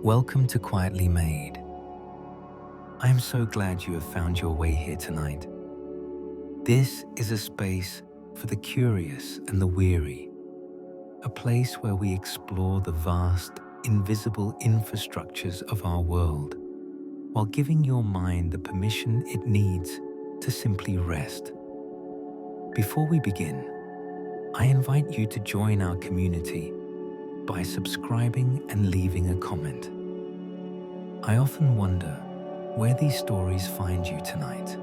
Welcome to Quietly Made. I am so glad you have found your way here tonight. This is a space for the curious and the weary, a place where we explore the vast, invisible infrastructures of our world, while giving your mind the permission it needs to simply rest. Before we begin, I invite you to join our community by subscribing and leaving a comment. I often wonder where these stories find you tonight.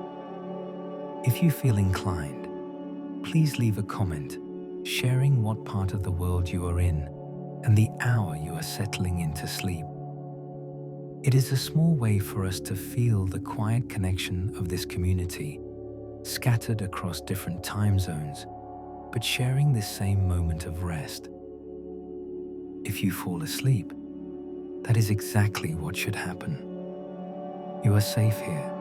If you feel inclined, please leave a comment sharing what part of the world you are in and the hour you are settling into sleep. It is a small way for us to feel the quiet connection of this community, scattered across different time zones, but sharing this same moment of rest. If you fall asleep, that is exactly what should happen. You are safe here.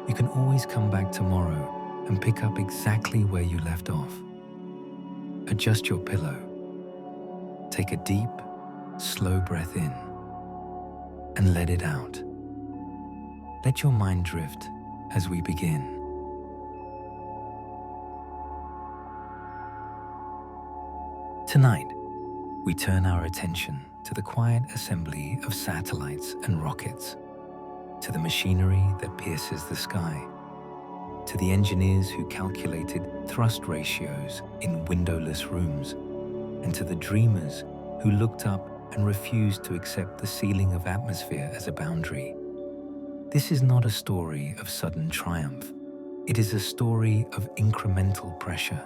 You can always come back tomorrow and pick up exactly where you left off. Adjust your pillow. Take a deep, slow breath in and let it out. Let your mind drift as we begin. Tonight, we turn our attention to the quiet assembly of satellites and rockets, to the machinery that pierces the sky, to the engineers who calculated thrust ratios in windowless rooms, and to the dreamers who looked up and refused to accept the ceiling of atmosphere as a boundary. This is not a story of sudden triumph. It is a story of incremental pressure,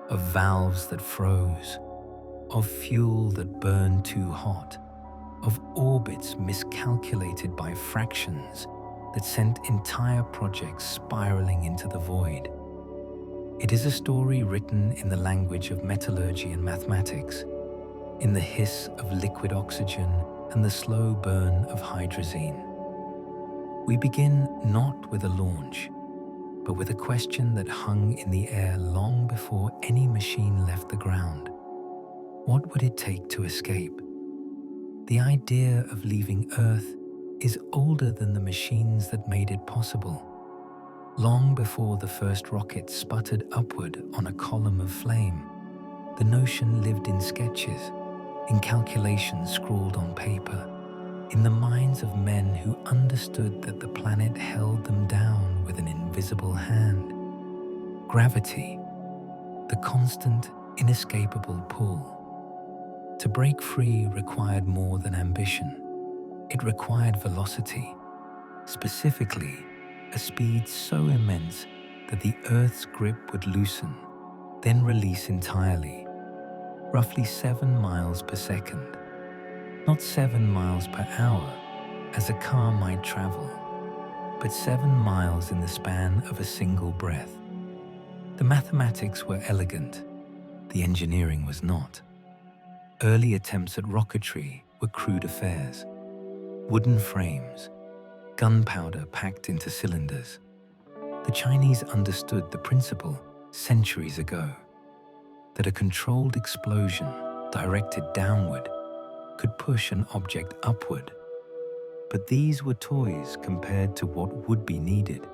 of valves that froze, of fuel that burned too hot, of orbits miscalculated by fractions that sent entire projects spiraling into the void. It is a story written in the language of metallurgy and mathematics, in the hiss of liquid oxygen and the slow burn of hydrazine. We begin not with a launch, but with a question that hung in the air long before any machine left the ground. What would it take to escape? The idea of leaving Earth is older than the machines that made it possible. Long before the first rocket sputtered upward on a column of flame, the notion lived in sketches, in calculations scrawled on paper, in the minds of men who understood that the planet held them down with an invisible hand. Gravity, the constant, inescapable pull. To break free required more than ambition. It required velocity, specifically a speed so immense that the Earth's grip would loosen, then release entirely, roughly 7 miles per second. Not 7 miles per hour, as a car might travel, but 7 miles in the span of a single breath. The mathematics were elegant, the engineering was not. Early attempts at rocketry were crude affairs. Wooden frames, gunpowder packed into cylinders. The Chinese understood the principle centuries ago, that a controlled explosion directed downward could push an object upward. But these were toys compared to what would be needed.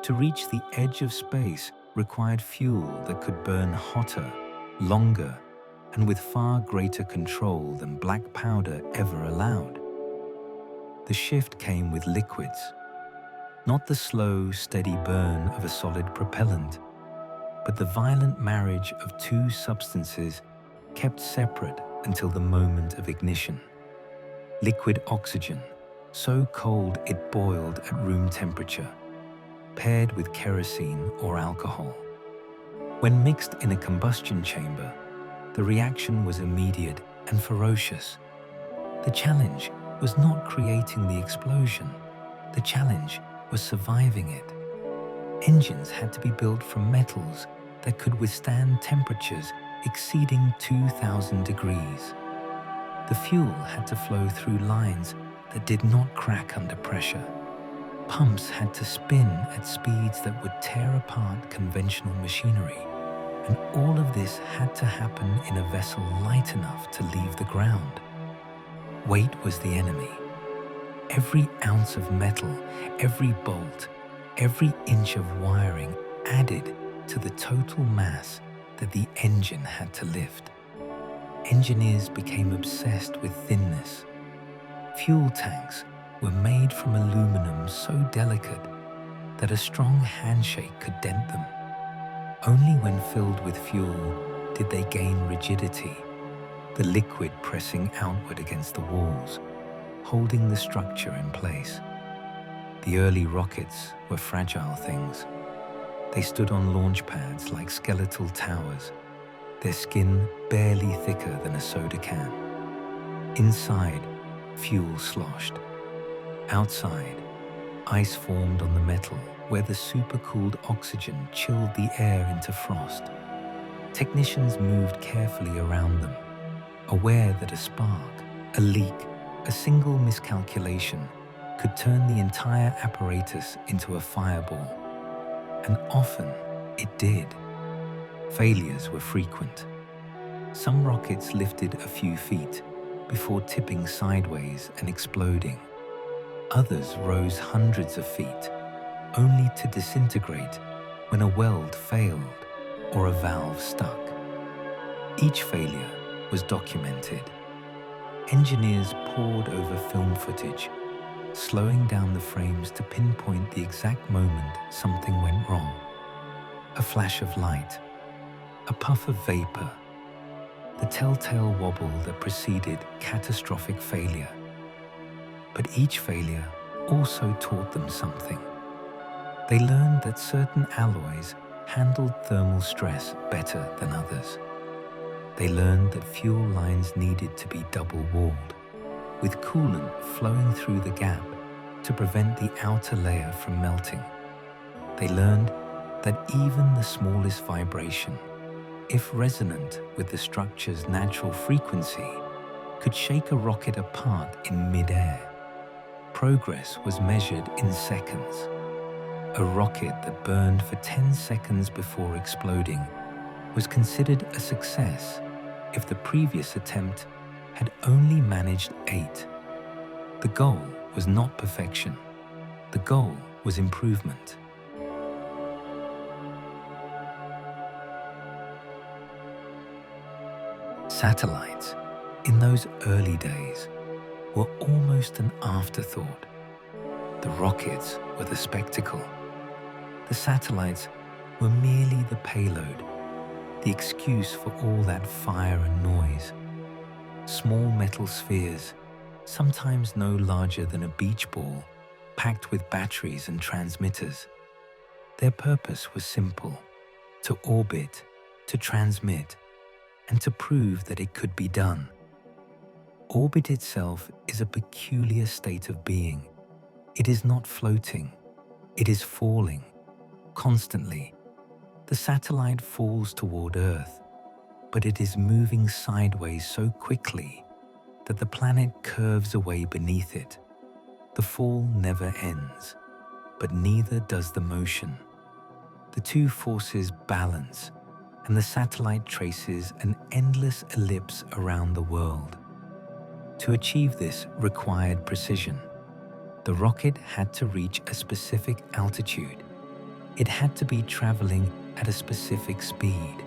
To reach the edge of space required fuel that could burn hotter, longer, and with far greater control than black powder ever allowed. The shift came with liquids, not the slow, steady burn of a solid propellant, but the violent marriage of two substances kept separate until the moment of ignition. Liquid oxygen, so cold it boiled at room temperature, paired with kerosene or alcohol. When mixed in a combustion chamber, the reaction was immediate and ferocious. The challenge was not creating the explosion. The challenge was surviving it. Engines had to be built from metals that could withstand temperatures exceeding 2,000 degrees. The fuel had to flow through lines that did not crack under pressure. Pumps had to spin at speeds that would tear apart conventional machinery. And all of this had to happen in a vessel light enough to leave the ground. Weight was the enemy. Every ounce of metal, every bolt, every inch of wiring added to the total mass that the engine had to lift. Engineers became obsessed with thinness. Fuel tanks were made from aluminum so delicate that a strong handshake could dent them. Only when filled with fuel did they gain rigidity, the liquid pressing outward against the walls, holding the structure in place. The early rockets were fragile things. They stood on launch pads like skeletal towers, their skin barely thicker than a soda can. Inside, fuel sloshed. Outside, ice formed on the metal where the supercooled oxygen chilled the air into frost. Technicians moved carefully around them, aware that a spark, a leak, a single miscalculation could turn the entire apparatus into a fireball. And often it did. Failures were frequent. Some rockets lifted a few feet before tipping sideways and exploding. Others rose hundreds of feet, only to disintegrate when a weld failed or a valve stuck. Each failure was documented. Engineers pored over film footage, slowing down the frames to pinpoint the exact moment something went wrong. A flash of light, a puff of vapor, the telltale wobble that preceded catastrophic failure. But each failure also taught them something. They learned that certain alloys handled thermal stress better than others. They learned that fuel lines needed to be double-walled, with coolant flowing through the gap to prevent the outer layer from melting. They learned that even the smallest vibration, if resonant with the structure's natural frequency, could shake a rocket apart in mid-air. Progress was measured in seconds. A rocket that burned for 10 seconds before exploding was considered a success if the previous attempt had only managed 8. The goal was not perfection. The goal was improvement. Satellites, in those early days, were almost an afterthought. The rockets were the spectacle. The satellites were merely the payload, the excuse for all that fire and noise. Small metal spheres, sometimes no larger than a beach ball, packed with batteries and transmitters. Their purpose was simple: to orbit, to transmit, and to prove that it could be done. Orbit itself is a peculiar state of being. It is not floating, it is falling, constantly. The satellite falls toward Earth, but it is moving sideways so quickly that the planet curves away beneath it. The fall never ends, but neither does the motion. The two forces balance, and the satellite traces an endless ellipse around the world. To achieve this required precision. The rocket had to reach a specific altitude. It had to be traveling at a specific speed,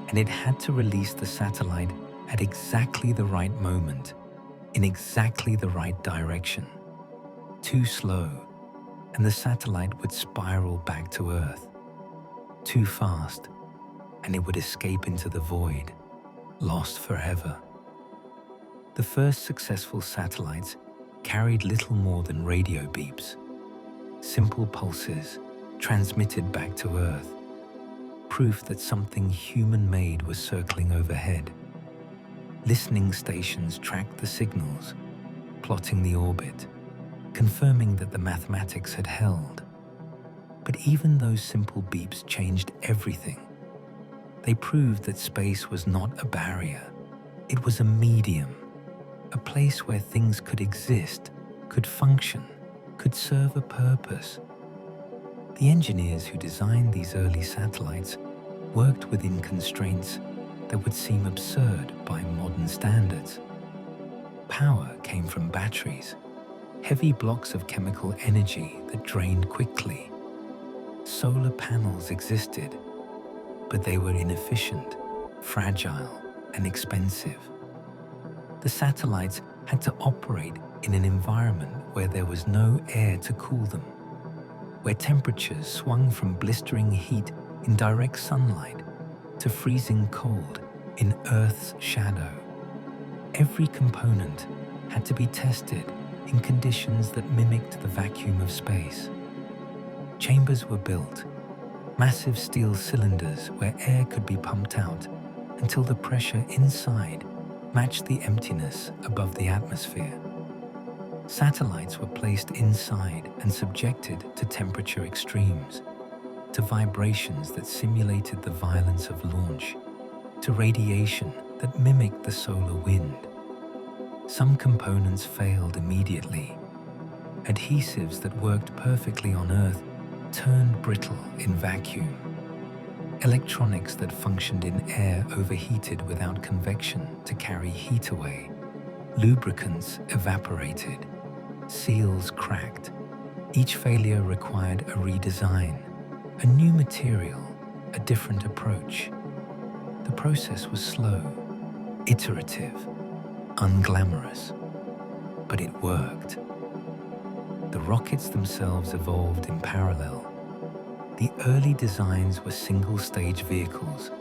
and it had to release the satellite at exactly the right moment, in exactly the right direction. Too slow, and the satellite would spiral back to Earth. Too fast, and it would escape into the void, lost forever. The first successful satellites carried little more than radio beeps, simple pulses transmitted back to Earth, proof that something human-made was circling overhead. Listening stations tracked the signals, plotting the orbit, confirming that the mathematics had held. But even those simple beeps changed everything. They proved that space was not a barrier. It was a medium, a place where things could exist, could function, could serve a purpose. The engineers who designed these early satellites worked within constraints that would seem absurd by modern standards. Power came from batteries, heavy blocks of chemical energy that drained quickly. Solar panels existed, but they were inefficient, fragile, and expensive. The satellites had to operate in an environment where there was no air to cool them, where temperatures swung from blistering heat in direct sunlight to freezing cold in Earth's shadow. Every component had to be tested in conditions that mimicked the vacuum of space. Chambers were built, massive steel cylinders where air could be pumped out until the pressure inside matched the emptiness above the atmosphere. Satellites were placed inside and subjected to temperature extremes, to vibrations that simulated the violence of launch, to radiation that mimicked the solar wind. Some components failed immediately. Adhesives that worked perfectly on Earth turned brittle in vacuum. Electronics that functioned in air overheated without convection to carry heat away. Lubricants evaporated. Seals cracked. Each failure required a redesign, a new material, a different approach. The process was slow, iterative, unglamorous, but it worked. The rockets themselves evolved in parallel. The early designs were single-stage vehicles,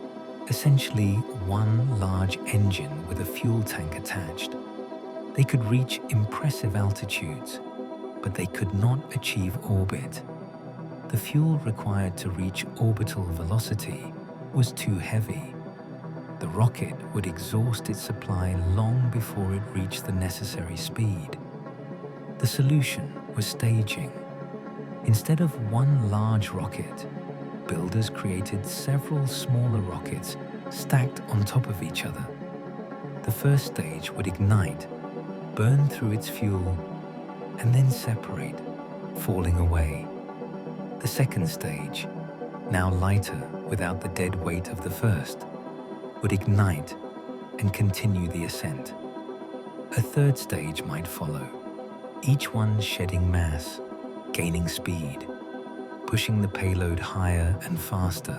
essentially one large engine with a fuel tank attached. They could reach impressive altitudes, but they could not achieve orbit. The fuel required to reach orbital velocity was too heavy. The rocket would exhaust its supply long before it reached the necessary speed. The solution was staging. Instead of one large rocket, builders created several smaller rockets stacked on top of each other. The first stage would ignite, burn through its fuel, and then separate, falling away. The second stage, now lighter without the dead weight of the first, would ignite and continue the ascent. A third stage might follow, each one shedding mass, gaining speed, pushing the payload higher and faster.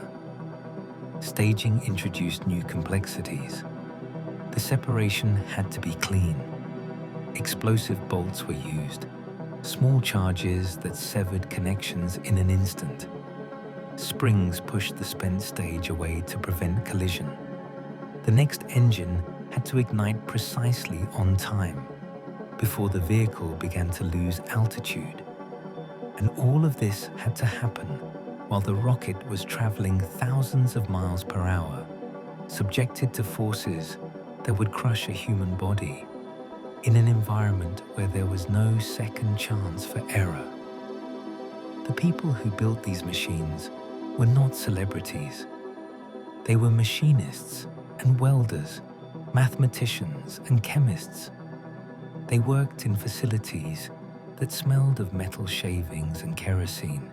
Staging introduced new complexities. The separation had to be clean. Explosive bolts were used, small charges that severed connections in an instant. Springs pushed the spent stage away to prevent collision. The next engine had to ignite precisely on time, before the vehicle began to lose altitude. And all of this had to happen while the rocket was traveling thousands of miles per hour, subjected to forces that would crush a human body, in an environment where there was no second chance for error. The people who built these machines were not celebrities. They were machinists and welders, mathematicians and chemists. They worked in facilities that smelled of metal shavings and kerosene,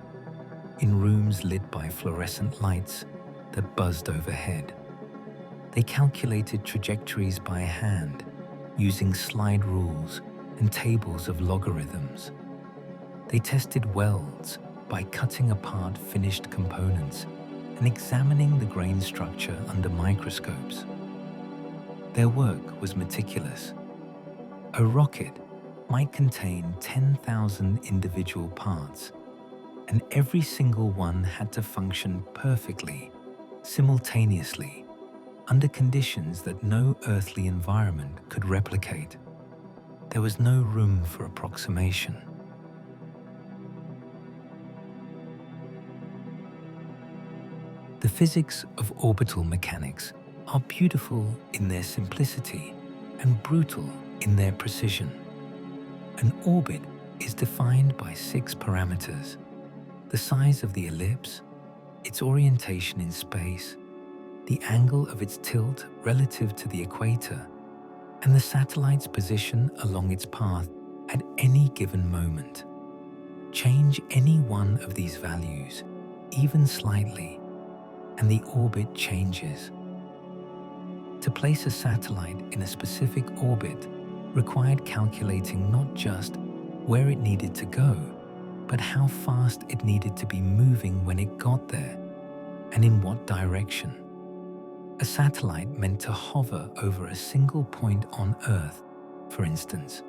in rooms lit by fluorescent lights that buzzed overhead. They calculated trajectories by hand, using slide rules and tables of logarithms. They tested welds by cutting apart finished components and examining the grain structure under microscopes. Their work was meticulous. A rocket might contain 10,000 individual parts, and every single one had to function perfectly, simultaneously, under conditions that no earthly environment could replicate. There was no room for approximation. The physics of orbital mechanics are beautiful in their simplicity and brutal in their precision. An orbit is defined by 6 parameters: the size of the ellipse, its orientation in space, the angle of its tilt relative to the equator, and the satellite's position along its path at any given moment. Change any one of these values, even slightly, and the orbit changes. To place a satellite in a specific orbit required calculating not just where it needed to go, but how fast it needed to be moving when it got there, and in what direction. A satellite meant to hover over a single point on Earth, for instance,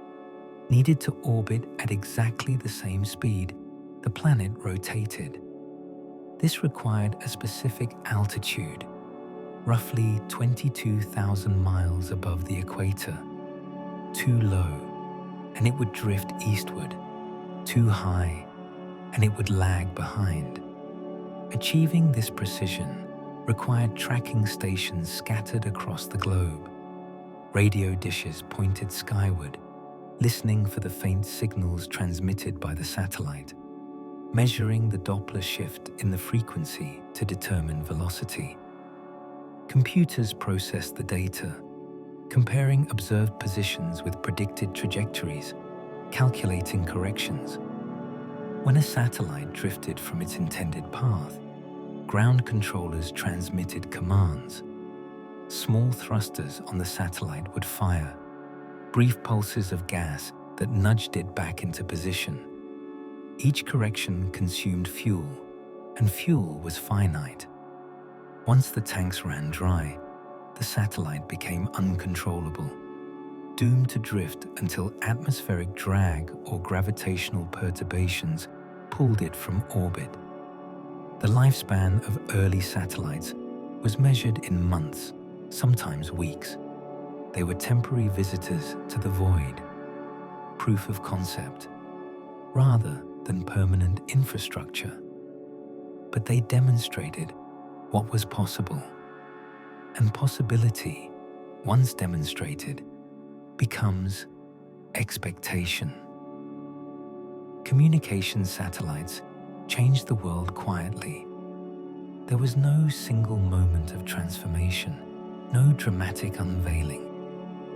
needed to orbit at exactly the same speed the planet rotated. This required a specific altitude, roughly 22,000 miles above the equator. Too low, and it would drift eastward. Too high, and it would lag behind. Achieving this precision required tracking stations scattered across the globe. Radio dishes pointed skyward, listening for the faint signals transmitted by the satellite, measuring the Doppler shift in the frequency to determine velocity. Computers processed the data, comparing observed positions with predicted trajectories, calculating corrections. When a satellite drifted from its intended path, ground controllers transmitted commands. Small thrusters on the satellite would fire, brief pulses of gas that nudged it back into position. Each correction consumed fuel, and fuel was finite. Once the tanks ran dry, the satellite became uncontrollable, doomed to drift until atmospheric drag or gravitational perturbations pulled it from orbit. The lifespan of early satellites was measured in months, sometimes weeks. They were temporary visitors to the void, proof of concept, rather than permanent infrastructure. But they demonstrated what was possible. And possibility, once demonstrated, becomes expectation. Communication satellites changed the world quietly. There was no single moment of transformation, no dramatic unveiling.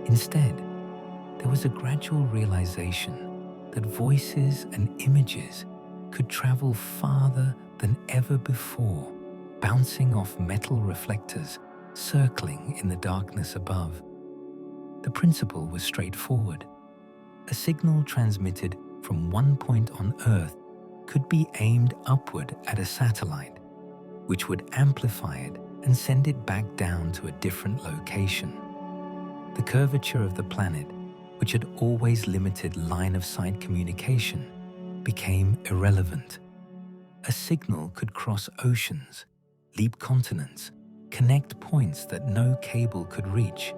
Instead, there was a gradual realization that voices and images could travel farther than ever before, bouncing off metal reflectors, circling in the darkness above. The principle was straightforward. A signal transmitted from one point on Earth could be aimed upward at a satellite, which would amplify it and send it back down to a different location. The curvature of the planet, which had always limited line-of-sight communication, became irrelevant. A signal could cross oceans, leap continents, connect points that no cable could reach.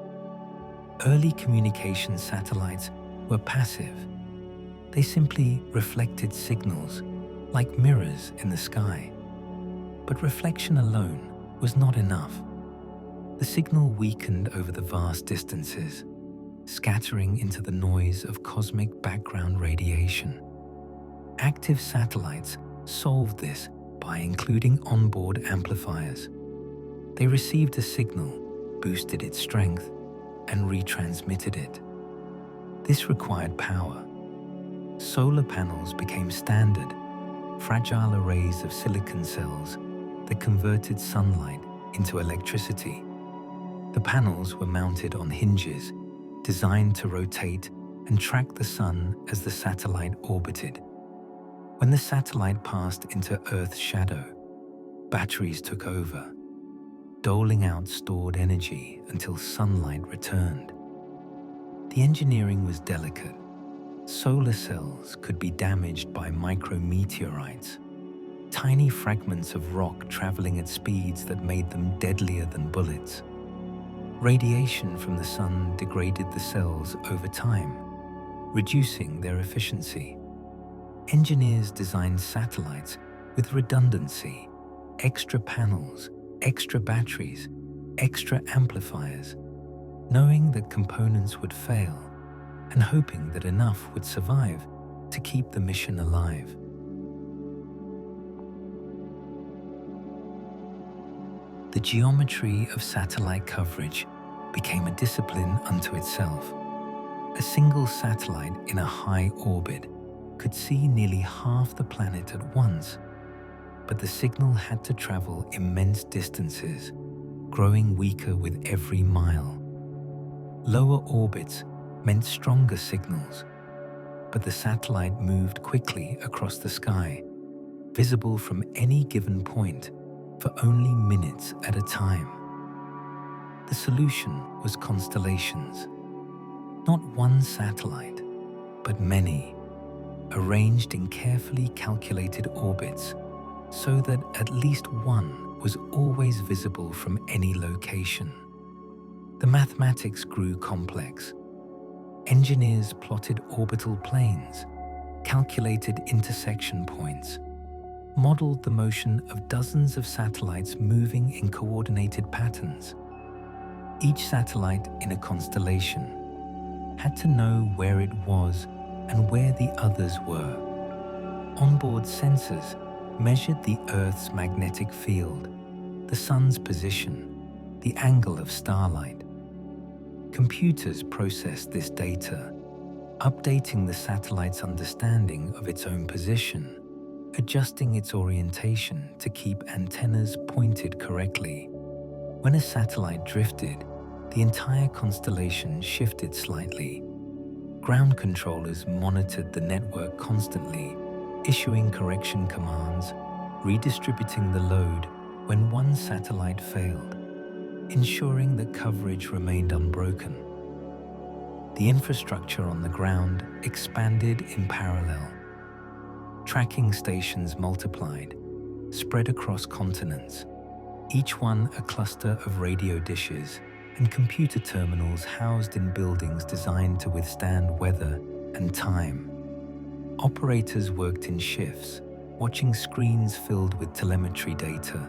Early communication satellites were passive. They simply reflected signals like mirrors in the sky. But reflection alone was not enough. The signal weakened over the vast distances, scattering into the noise of cosmic background radiation. Active satellites solved this by including onboard amplifiers. They received a signal, boosted its strength, and retransmitted it. This required power. Solar panels became standard, fragile arrays of silicon cells that converted sunlight into electricity. The panels were mounted on hinges, designed to rotate and track the sun as the satellite orbited. When the satellite passed into Earth's shadow, batteries took over, doling out stored energy until sunlight returned. The engineering was delicate. Solar cells could be damaged by micrometeorites, tiny fragments of rock traveling at speeds that made them deadlier than bullets. Radiation from the sun degraded the cells over time, reducing their efficiency. Engineers designed satellites with redundancy, extra panels, extra batteries, extra amplifiers, knowing that components would fail and hoping that enough would survive to keep the mission alive. The geometry of satellite coverage became a discipline unto itself. A single satellite in a high orbit could see nearly half the planet at once, but the signal had to travel immense distances, growing weaker with every mile. Lower orbits meant stronger signals, but the satellite moved quickly across the sky, visible from any given point for only minutes at a time. The solution was constellations. Not one satellite, but many, arranged in carefully calculated orbits so that at least one was always visible from any location. The mathematics grew complex. Engineers plotted orbital planes, calculated intersection points, modeled the motion of dozens of satellites moving in coordinated patterns. Each satellite in a constellation had to know where it was and where the others were. Onboard sensors measured the Earth's magnetic field, the Sun's position, the angle of starlight. Computers processed this data, updating the satellite's understanding of its own position, adjusting its orientation to keep antennas pointed correctly. When a satellite drifted, the entire constellation shifted slightly. Ground controllers monitored the network constantly, issuing correction commands, redistributing the load when one satellite failed, ensuring that coverage remained unbroken. The infrastructure on the ground expanded in parallel. Tracking stations multiplied, spread across continents, each one a cluster of radio dishes and computer terminals housed in buildings designed to withstand weather and time. Operators worked in shifts, watching screens filled with telemetry data,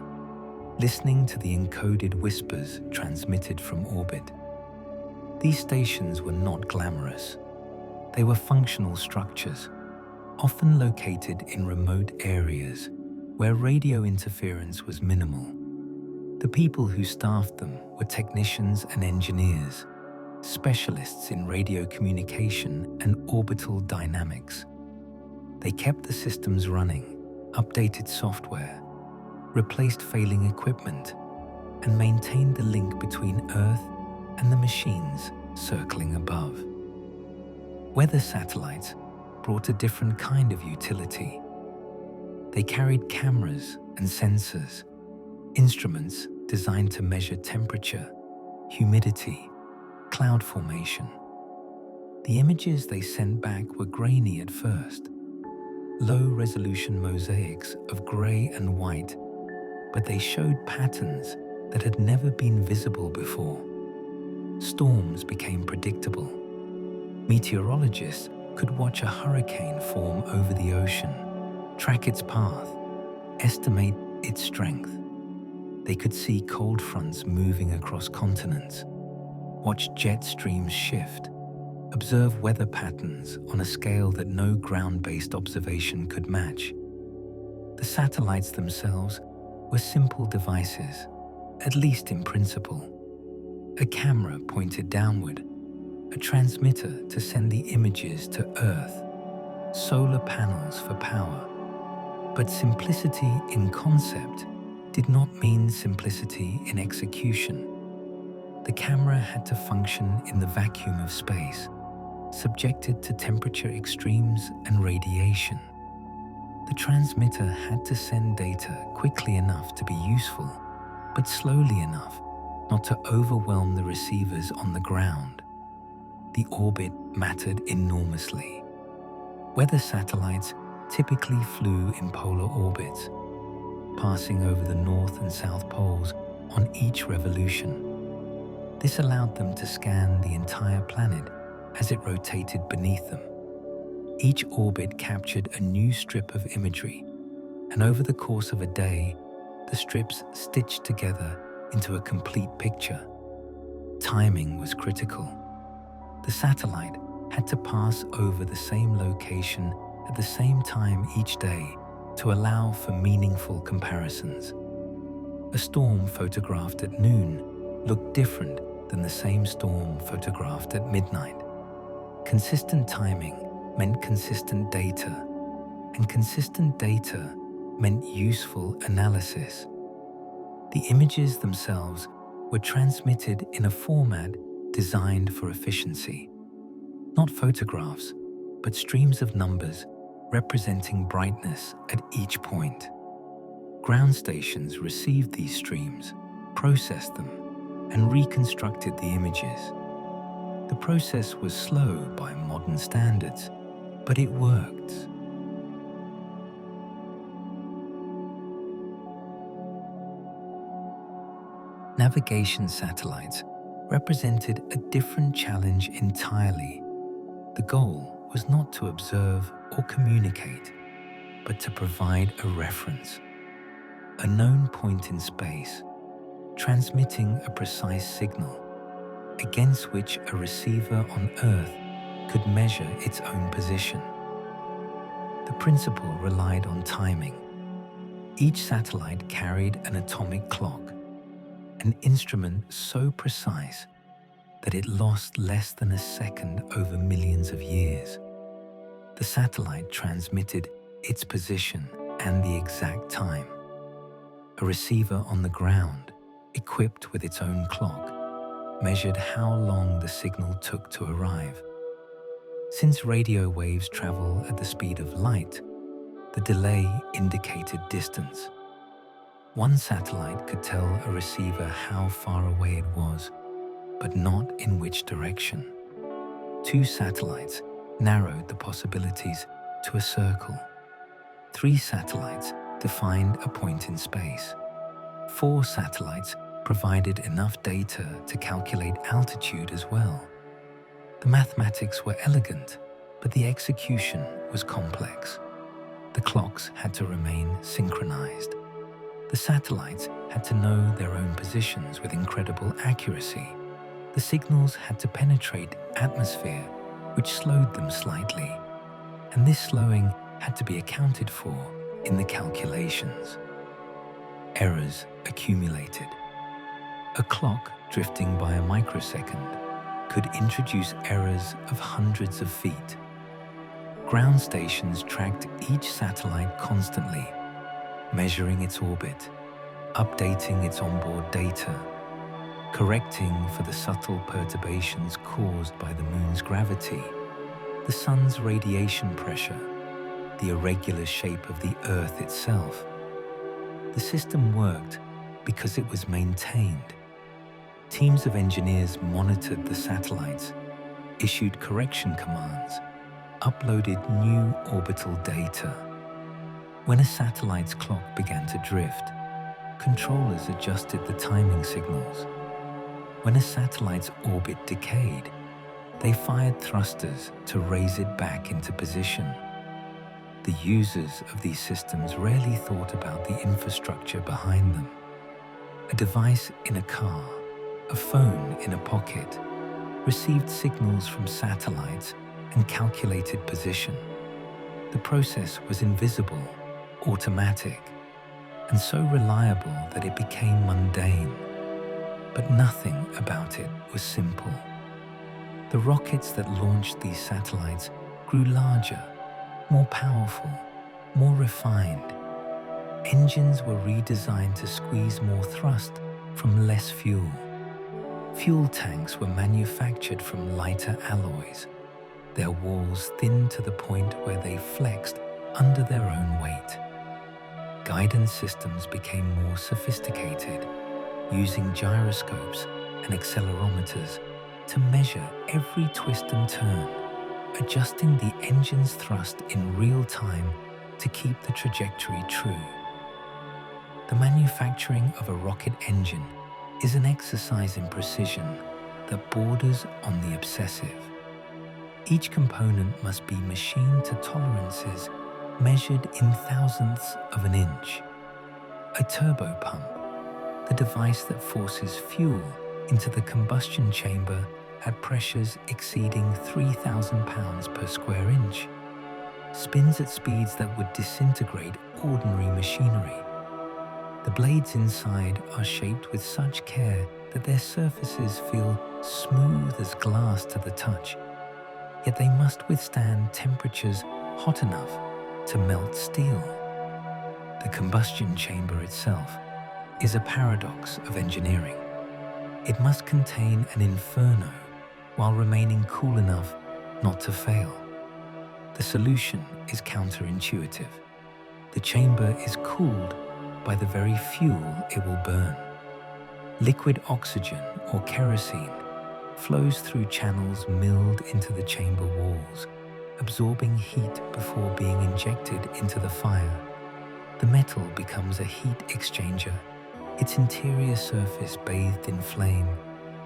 listening to the encoded whispers transmitted from orbit. These stations were not glamorous. They were functional structures, often located in remote areas where radio interference was minimal. The people who staffed them were technicians and engineers, specialists in radio communication and orbital dynamics. They kept the systems running, updated software, replaced failing equipment, and maintained the link between Earth and the machines circling above. Weather satellites brought a different kind of utility. They carried cameras and sensors, instruments designed to measure temperature, humidity, cloud formation. The images they sent back were grainy at first, low-resolution mosaics of grey and white, but they showed patterns that had never been visible before. Storms became predictable. Meteorologists could watch a hurricane form over the ocean, track its path, estimate its strength. They could see cold fronts moving across continents, watch jet streams shift, observe weather patterns on a scale that no ground-based observation could match. The satellites themselves were simple devices, at least in principle. A camera pointed downward, a transmitter to send the images to Earth, solar panels for power. But simplicity in concept did not mean simplicity in execution. The camera had to function in the vacuum of space, subjected to temperature extremes and radiation. The transmitter had to send data quickly enough to be useful, but slowly enough not to overwhelm the receivers on the ground. The orbit mattered enormously. Weather satellites typically flew in polar orbits, passing over the North and South poles on each revolution. This allowed them to scan the entire planet as it rotated beneath them. Each orbit captured a new strip of imagery, and over the course of a day, the strips stitched together into a complete picture. Timing was critical. The satellite had to pass over the same location at the same time each day to allow for meaningful comparisons. A storm photographed at noon looked different than the same storm photographed at midnight. Consistent timing meant consistent data, and consistent data meant useful analysis. The images themselves were transmitted in a format designed for efficiency. Not photographs, but streams of numbers representing brightness at each point. Ground stations received these streams, processed them, and reconstructed the images. The process was slow by modern standards, but it worked. Navigation satellites represented a different challenge entirely. The goal was not to observe or communicate, but to provide a reference, a known point in space, transmitting a precise signal against which a receiver on Earth could measure its own position. The principle relied on timing. Each satellite carried an atomic clock, an instrument so precise that it lost less than a second over millions of years. The satellite transmitted its position and the exact time. A receiver on the ground, equipped with its own clock, measured how long the signal took to arrive. Since radio waves travel at the speed of light, the delay indicated distance. One satellite could tell a receiver how far away it was, but not in which direction. Two satellites narrowed the possibilities to a circle. Three satellites defined a point in space. Four satellites provided enough data to calculate altitude as well. The mathematics were elegant, but the execution was complex. The clocks had to remain synchronized. The satellites had to know their own positions with incredible accuracy. The signals had to penetrate atmosphere, which slowed them slightly, and this slowing had to be accounted for in the calculations. Errors accumulated. A clock drifting by a microsecond could introduce errors of hundreds of feet. Ground stations tracked each satellite constantly, measuring its orbit, updating its onboard data, correcting for the subtle perturbations caused by the Moon's gravity, the Sun's radiation pressure, the irregular shape of the Earth itself. The system worked because it was maintained. Teams of engineers monitored the satellites, issued correction commands, uploaded new orbital data. When a satellite's clock began to drift, controllers adjusted the timing signals. When a satellite's orbit decayed, they fired thrusters to raise it back into position. The users of these systems rarely thought about the infrastructure behind them. A device in a car, a phone in a pocket, received signals from satellites and calculated position. The process was invisible, automatic, and so reliable that it became mundane. But nothing about it was simple. The rockets that launched these satellites grew larger, more powerful, more refined. Engines were redesigned to squeeze more thrust from less fuel. Fuel tanks were manufactured from lighter alloys, their walls thin to the point where they flexed under their own weight. Guidance systems became more sophisticated, using gyroscopes and accelerometers to measure every twist and turn, adjusting the engine's thrust in real time to keep the trajectory true. The manufacturing of a rocket engine is an exercise in precision that borders on the obsessive. Each component must be machined to tolerances measured in thousandths of an inch. A turbo pump, the device that forces fuel into the combustion chamber at pressures exceeding 3,000 pounds per square inch, spins at speeds that would disintegrate ordinary machinery. The blades inside are shaped with such care that their surfaces feel smooth as glass to the touch, yet they must withstand temperatures hot enough to melt steel. The combustion chamber itself is a paradox of engineering. It must contain an inferno while remaining cool enough not to fail. The solution is counterintuitive. The chamber is cooled by the very fuel it will burn. Liquid oxygen or kerosene flows through channels milled into the chamber walls, absorbing heat before being injected into the fire. The metal becomes a heat exchanger, its interior surface bathed in flame,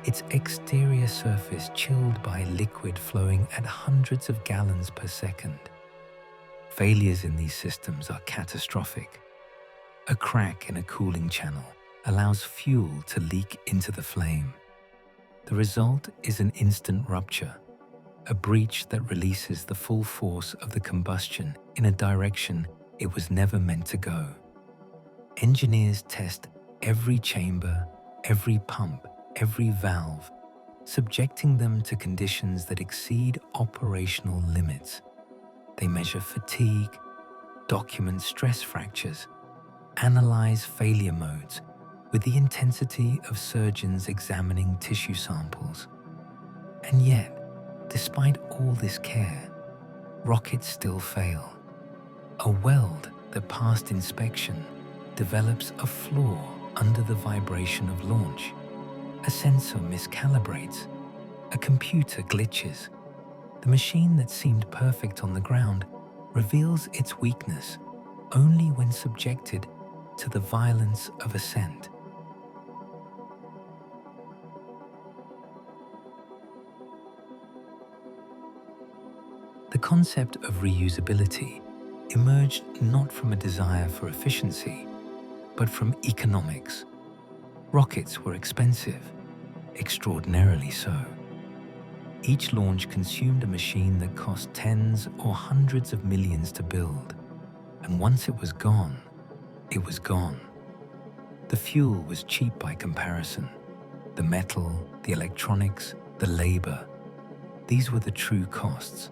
its exterior surface chilled by liquid flowing at hundreds of gallons per second. Failures in these systems are catastrophic. A crack in a cooling channel allows fuel to leak into the flame. The result is an instant rupture, a breach that releases the full force of the combustion in a direction it was never meant to go. Engineers test every chamber, every pump, every valve, subjecting them to conditions that exceed operational limits. They measure fatigue, document stress fractures, analyze failure modes with the intensity of surgeons examining tissue samples. And yet, despite all this care, rockets still fail. A weld that passed inspection develops a flaw under the vibration of launch. A sensor miscalibrates. A computer glitches. The machine that seemed perfect on the ground reveals its weakness only when subjected to the violence of ascent. The concept of reusability emerged not from a desire for efficiency, but from economics. Rockets were expensive, extraordinarily so. Each launch consumed a machine that cost tens or hundreds of millions to build, and once it was gone, it was gone. The fuel was cheap by comparison. The metal, the electronics, the labor, these were the true costs.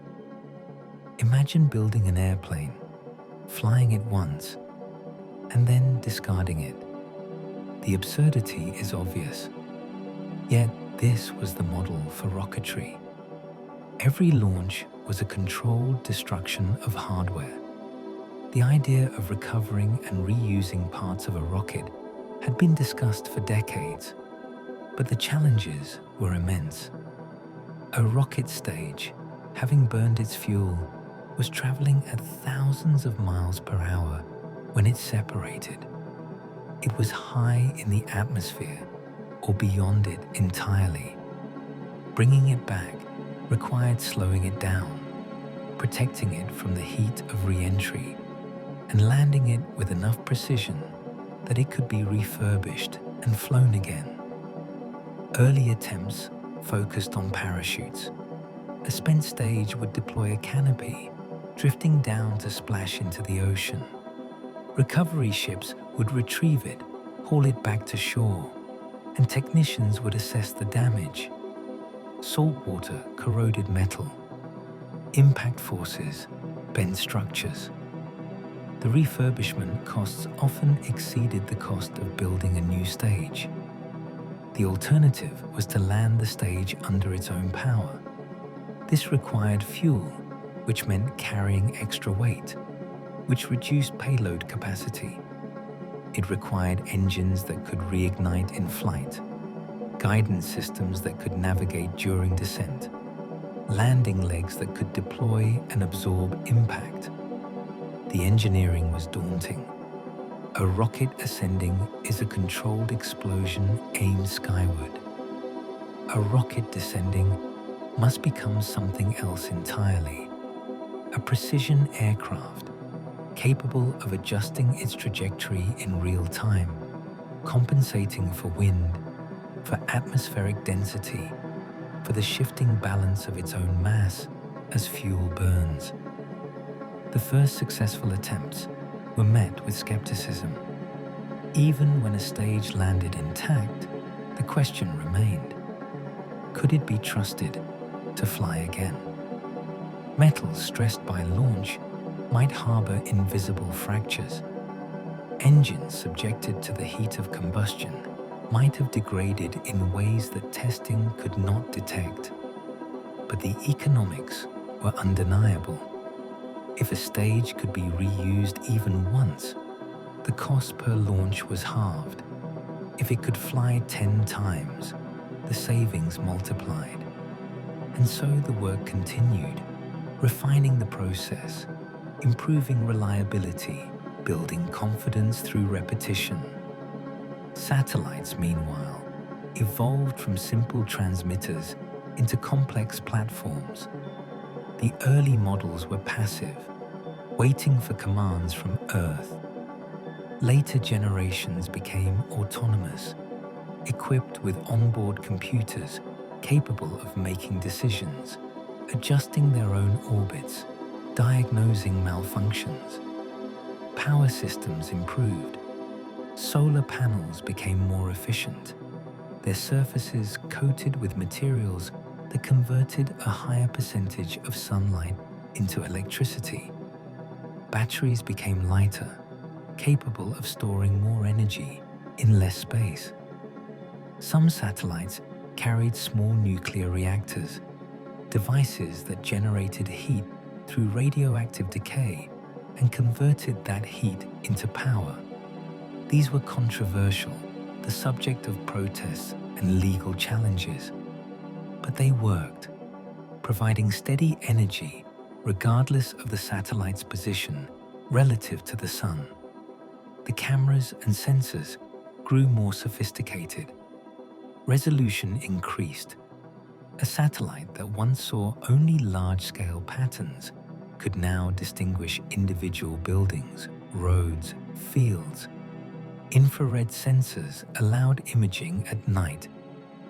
Imagine building an airplane, flying it once, and then discarding it. The absurdity is obvious. Yet this was the model for rocketry. Every launch was a controlled destruction of hardware. The idea of recovering and reusing parts of a rocket had been discussed for decades, but the challenges were immense. A rocket stage, having burned its fuel, was traveling at thousands of miles per hour when it separated. It was high in the atmosphere or beyond it entirely. Bringing it back required slowing it down, protecting it from the heat of re-entry, and landing it with enough precision that it could be refurbished and flown again. Early attempts focused on parachutes. A spent stage would deploy a canopy, drifting down to splash into the ocean. Recovery ships would retrieve it, haul it back to shore, and technicians would assess the damage. Saltwater corroded metal. Impact forces bent structures. The refurbishment costs often exceeded the cost of building a new stage. The alternative was to land the stage under its own power. This required fuel, which meant carrying extra weight, which reduced payload capacity. It required engines that could reignite in flight, guidance systems that could navigate during descent, landing legs that could deploy and absorb impact. The engineering was daunting. A rocket ascending is a controlled explosion aimed skyward. A rocket descending must become something else entirely. A precision aircraft, capable of adjusting its trajectory in real time, compensating for wind, for atmospheric density, for the shifting balance of its own mass as fuel burns. The first successful attempts were met with skepticism. Even when a stage landed intact, the question remained: could it be trusted to fly again? Metals stressed by launch might harbor invisible fractures. Engines subjected to the heat of combustion might have degraded in ways that testing could not detect. But the economics were undeniable. If a stage could be reused even once, the cost per launch was halved. If it could fly 10 times, the savings multiplied. And so the work continued, refining the process, improving reliability, building confidence through repetition. Satellites, meanwhile, evolved from simple transmitters into complex platforms. The early models were passive, waiting for commands from Earth. Later generations became autonomous, equipped with onboard computers capable of making decisions, adjusting their own orbits, diagnosing malfunctions. Power systems improved. Solar panels became more efficient, their surfaces coated with materials that converted a higher percentage of sunlight into electricity. Batteries became lighter, capable of storing more energy in less space. Some satellites carried small nuclear reactors, devices that generated heat through radioactive decay and converted that heat into power. These were controversial, the subject of protests and legal challenges. But they worked, providing steady energy regardless of the satellite's position relative to the sun. The cameras and sensors grew more sophisticated. Resolution increased. A satellite that once saw only large-scale patterns could now distinguish individual buildings, roads, fields. Infrared sensors allowed imaging at night,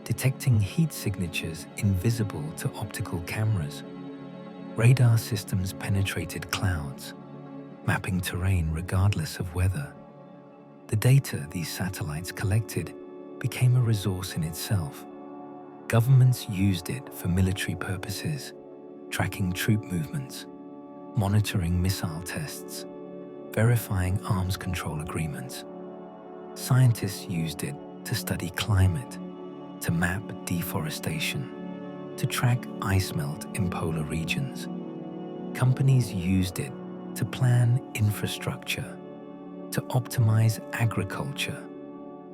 detecting heat signatures invisible to optical cameras. Radar systems penetrated clouds, mapping terrain regardless of weather. The data these satellites collected became a resource in itself. Governments used it for military purposes, tracking troop movements, monitoring missile tests, verifying arms control agreements. Scientists used it to study climate, to map deforestation, to track ice melt in polar regions. Companies used it to plan infrastructure, to optimize agriculture,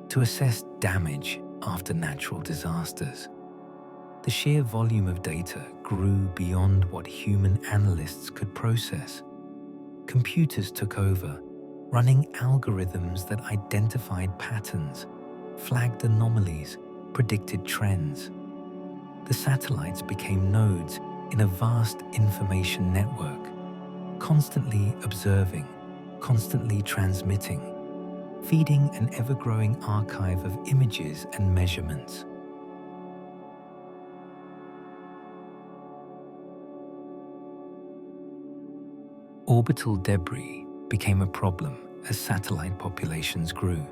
to assess damage after natural disasters. The sheer volume of data grew beyond what human analysts could process. Computers took over, running algorithms that identified patterns, flagged anomalies, predicted trends. The satellites became nodes in a vast information network, constantly observing, constantly transmitting, feeding an ever-growing archive of images and measurements. Orbital debris became a problem as satellite populations grew.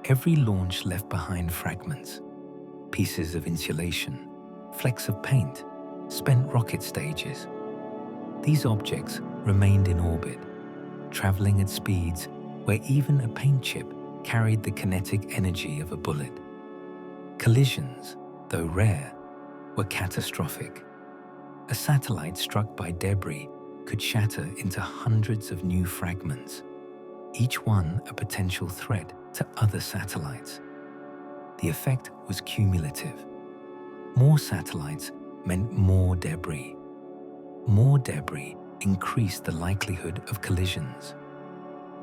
Every launch left behind fragments, pieces of insulation, flecks of paint, spent rocket stages. These objects remained in orbit, traveling at speeds where even a paint chip carried the kinetic energy of a bullet. Collisions, though rare, were catastrophic. A satellite struck by debris could shatter into hundreds of new fragments, each one a potential threat to other satellites. The effect was cumulative. More satellites meant more debris. More debris increased the likelihood of collisions.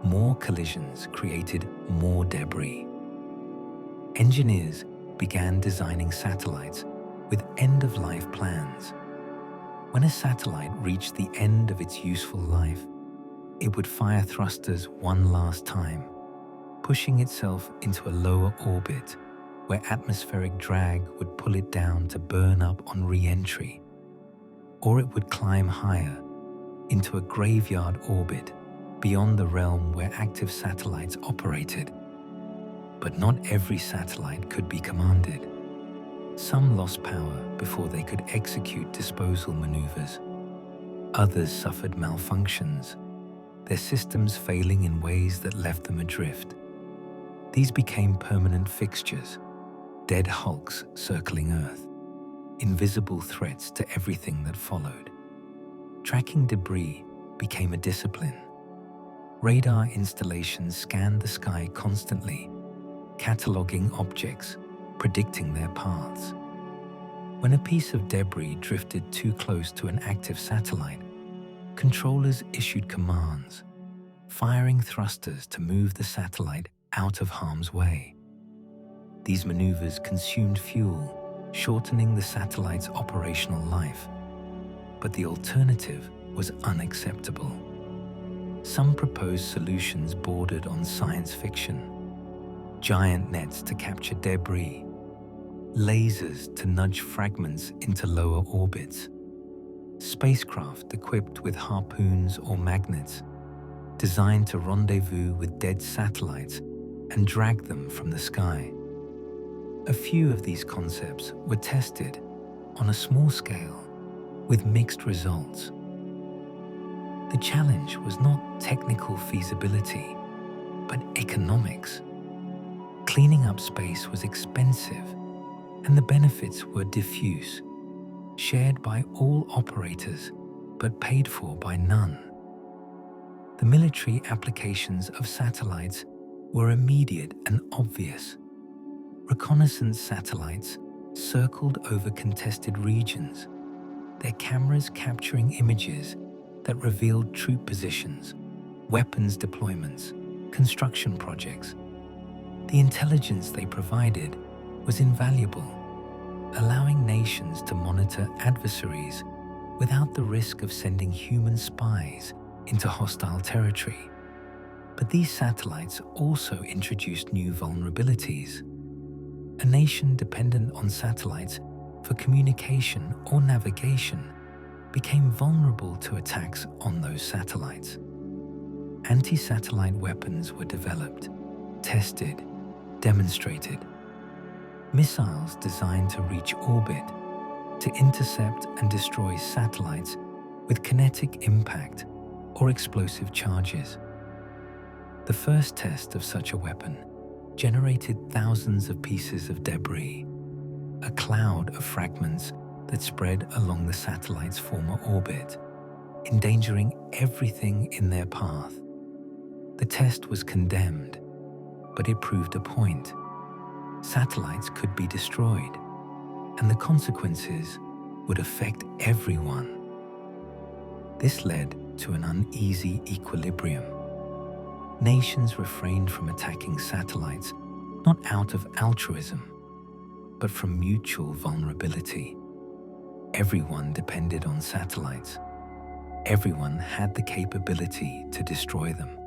More collisions created more debris. Engineers began designing satellites with end-of-life plans. When a satellite reached the end of its useful life, it would fire thrusters one last time, pushing itself into a lower orbit where atmospheric drag would pull it down to burn up on re-entry. Or it would climb higher into a graveyard orbit beyond the realm where active satellites operated. But not every satellite could be commanded. Some lost power before they could execute disposal maneuvers. Others suffered malfunctions, their systems failing in ways that left them adrift. These became permanent fixtures, dead hulks circling Earth, invisible threats to everything that followed. tracking debris became a discipline. Radar installations scanned the sky constantly, cataloging objects, predicting their paths. When a piece of debris drifted too close to an active satellite, controllers issued commands, firing thrusters to move the satellite out of harm's way. These maneuvers consumed fuel, shortening the satellite's operational life. But the alternative was unacceptable. Some proposed solutions bordered on science fiction. Giant nets to capture debris, lasers to nudge fragments into lower orbits, spacecraft equipped with harpoons or magnets, designed to rendezvous with dead satellites and drag them from the sky. A few of these concepts were tested on a small scale with mixed results. The challenge was not technical feasibility, but economics. Cleaning up space was expensive, and the benefits were diffuse, shared by all operators, but paid for by none. The military applications of satellites were immediate and obvious. Reconnaissance satellites circled over contested regions, their cameras capturing images that revealed troop positions, weapons deployments, construction projects. The intelligence they provided was invaluable, allowing nations to monitor adversaries without the risk of sending human spies into hostile territory. But these satellites also introduced new vulnerabilities. A nation dependent on satellites for communication or navigation became vulnerable to attacks on those satellites. Anti-satellite weapons were developed, tested, demonstrated. Missiles designed to reach orbit, to intercept and destroy satellites with kinetic impact or explosive charges. The first test of such a weapon generated thousands of pieces of debris, a cloud of fragments that spread along the satellite's former orbit, endangering everything in their path. The test was condemned, but it proved a point. Satellites could be destroyed, and the consequences would affect everyone. This led to an uneasy equilibrium. Nations refrained from attacking satellites not out of altruism, but from mutual vulnerability. Everyone depended on satellites. Everyone had the capability to destroy them.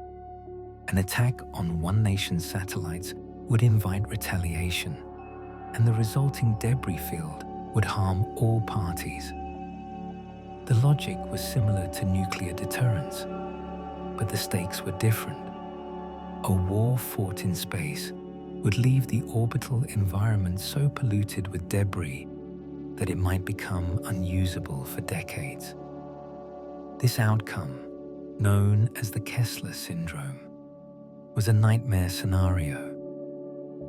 An attack on one nation's satellites would invite retaliation, and the resulting debris field would harm all parties. The logic was similar to nuclear deterrence, but the stakes were different. A war fought in space would leave the orbital environment so polluted with debris that it might become unusable for decades. This outcome, known as the Kessler syndrome, was a nightmare scenario,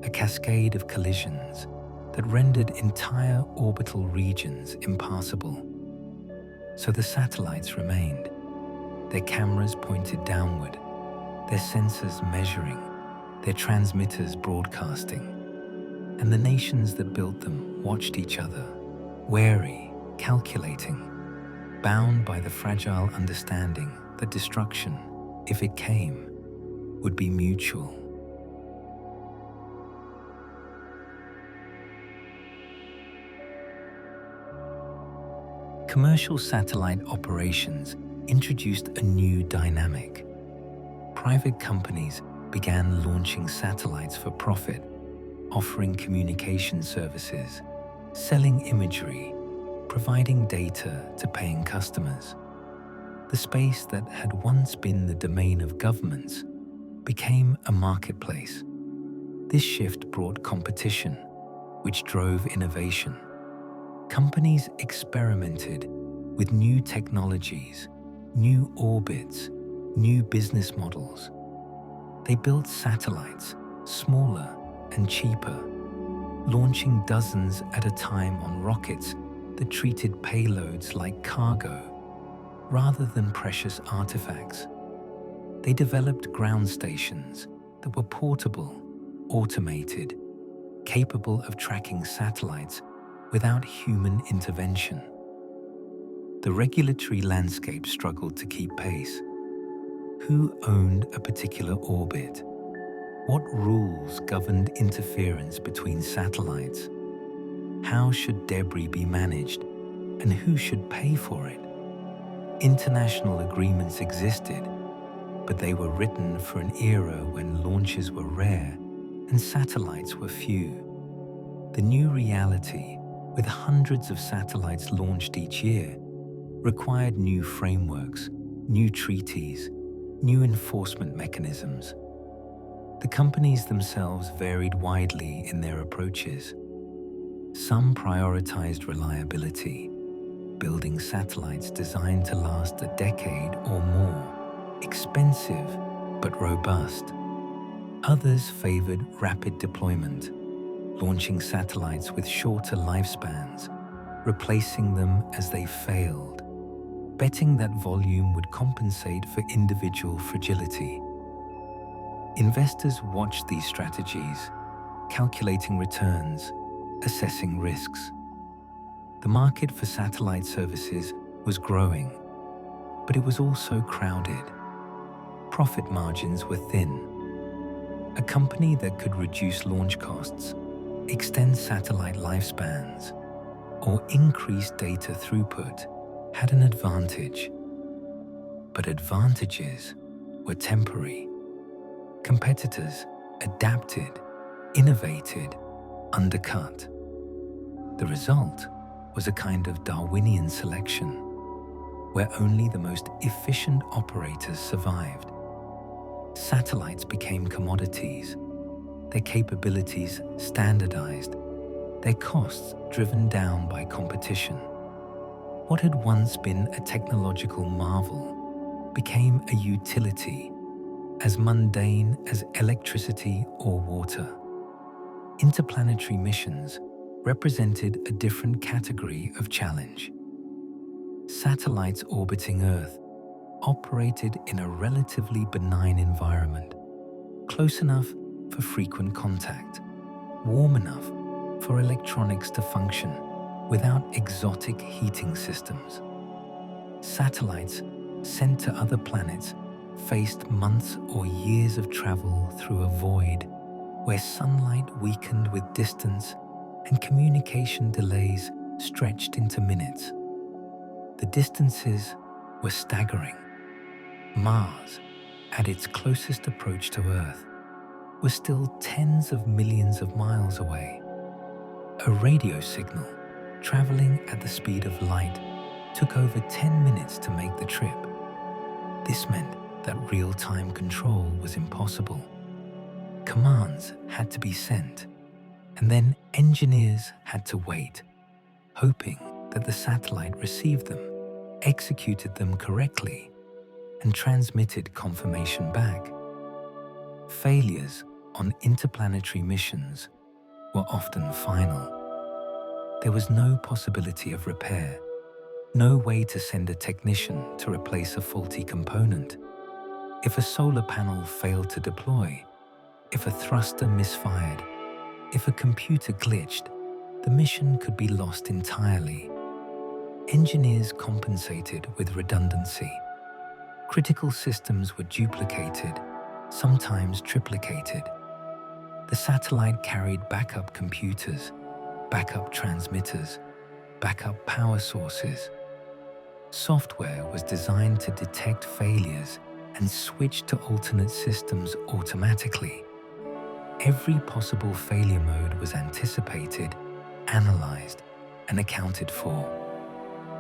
a cascade of collisions that rendered entire orbital regions impassable. So the satellites remained, their cameras pointed downward, their sensors measuring, their transmitters broadcasting, and the nations that built them watched each other, wary, calculating, bound by the fragile understanding that destruction, if it came, would be mutual. Commercial satellite operations introduced a new dynamic. Private companies began launching satellites for profit, offering communication services, selling imagery, providing data to paying customers. The space that had once been the domain of governments became a marketplace. This shift brought competition, which drove innovation. Companies experimented with new technologies, new orbits, new business models. They built satellites, smaller and cheaper, launching dozens at a time on rockets that treated payloads like cargo. rather than precious artifacts. They developed ground stations that were portable, automated, capable of tracking satellites without human intervention. The regulatory landscape struggled to keep pace. Who owned a particular orbit? What rules governed interference between satellites? How should debris be managed, and who should pay for it? International agreements existed, but they were written for an era when launches were rare and satellites were few. The new reality, with hundreds of satellites launched each year, required new frameworks, new treaties, new enforcement mechanisms. The companies themselves varied widely in their approaches. Some prioritized reliability, building satellites designed to last a decade or more, expensive but robust. Others favored rapid deployment, launching satellites with shorter lifespans, replacing them as they failed, betting that volume would compensate for individual fragility. Investors watched these strategies, calculating returns, assessing risks. The market for satellite services was growing, but it was also crowded. Profit margins were thin. A company that could reduce launch costs, extend satellite lifespans, or increase data throughput had an advantage. But advantages were temporary. Competitors adapted, innovated, undercut. The result was a kind of Darwinian selection, where only the most efficient operators survived. Satellites became commodities, their capabilities standardized, their costs driven down by competition. What had once been a technological marvel became a utility, as mundane as electricity or water. Interplanetary missions represented a different category of challenge. Satellites orbiting Earth operated in a relatively benign environment, close enough for frequent contact, warm enough for electronics to function without exotic heating systems. Satellites sent to other planets faced months or years of travel through a void where sunlight weakened with distance and communication delays stretched into minutes. The distances were staggering. Mars, at its closest approach to Earth, was still tens of millions of miles away. A radio signal traveling at the speed of light took over 10 minutes to make the trip. This meant that real-time control was impossible. Commands had to be sent, and then engineers had to wait, hoping that the satellite received them, executed them correctly, and transmitted confirmation back. Failures on interplanetary missions were often final. There was no possibility of repair, no way to send a technician to replace a faulty component. If a solar panel failed to deploy, if a thruster misfired, if a computer glitched, the mission could be lost entirely. Engineers compensated with redundancy. Critical systems were duplicated, sometimes triplicated. The satellite carried backup computers, backup transmitters, backup power sources. Software was designed to detect failures and switch to alternate systems automatically. Every possible failure mode was anticipated, analyzed, and accounted for.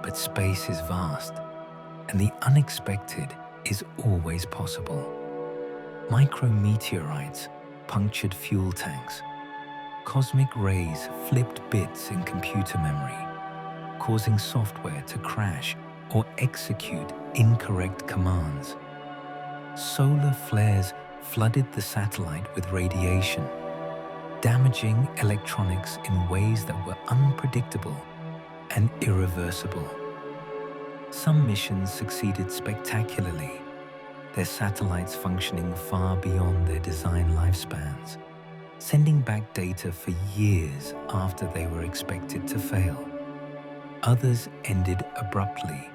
But space is vast, and the unexpected is always possible. Micrometeorites punctured fuel tanks. Cosmic rays flipped bits in computer memory, causing software to crash or execute incorrect commands. Solar flares flooded the satellite with radiation, damaging electronics in ways that were unpredictable and irreversible. Some missions succeeded spectacularly, their satellites functioning far beyond their design lifespans, sending back data for years after they were expected to fail. Others ended abruptly,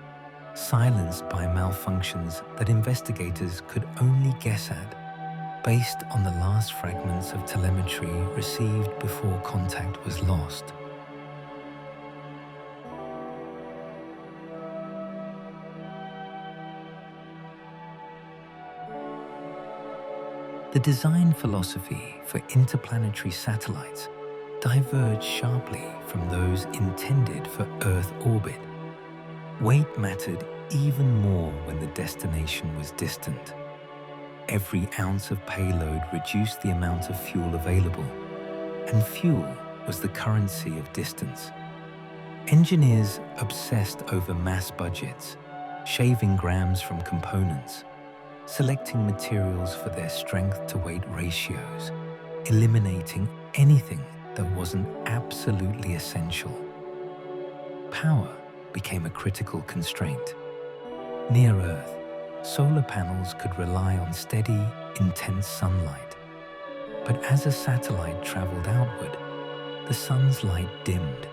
silenced by malfunctions that investigators could only guess at, based on the last fragments of telemetry received before contact was lost. The design philosophy for interplanetary satellites diverged sharply from those intended for Earth orbit. Weight mattered even more when the destination was distant. Every ounce of payload reduced the amount of fuel available, and fuel was the currency of distance. Engineers obsessed over mass budgets, shaving grams from components, selecting materials for their strength-to-weight ratios, eliminating anything that wasn't absolutely essential. Power became a critical constraint. Near Earth, solar panels could rely on steady, intense sunlight. But as a satellite traveled outward, the sun's light dimmed.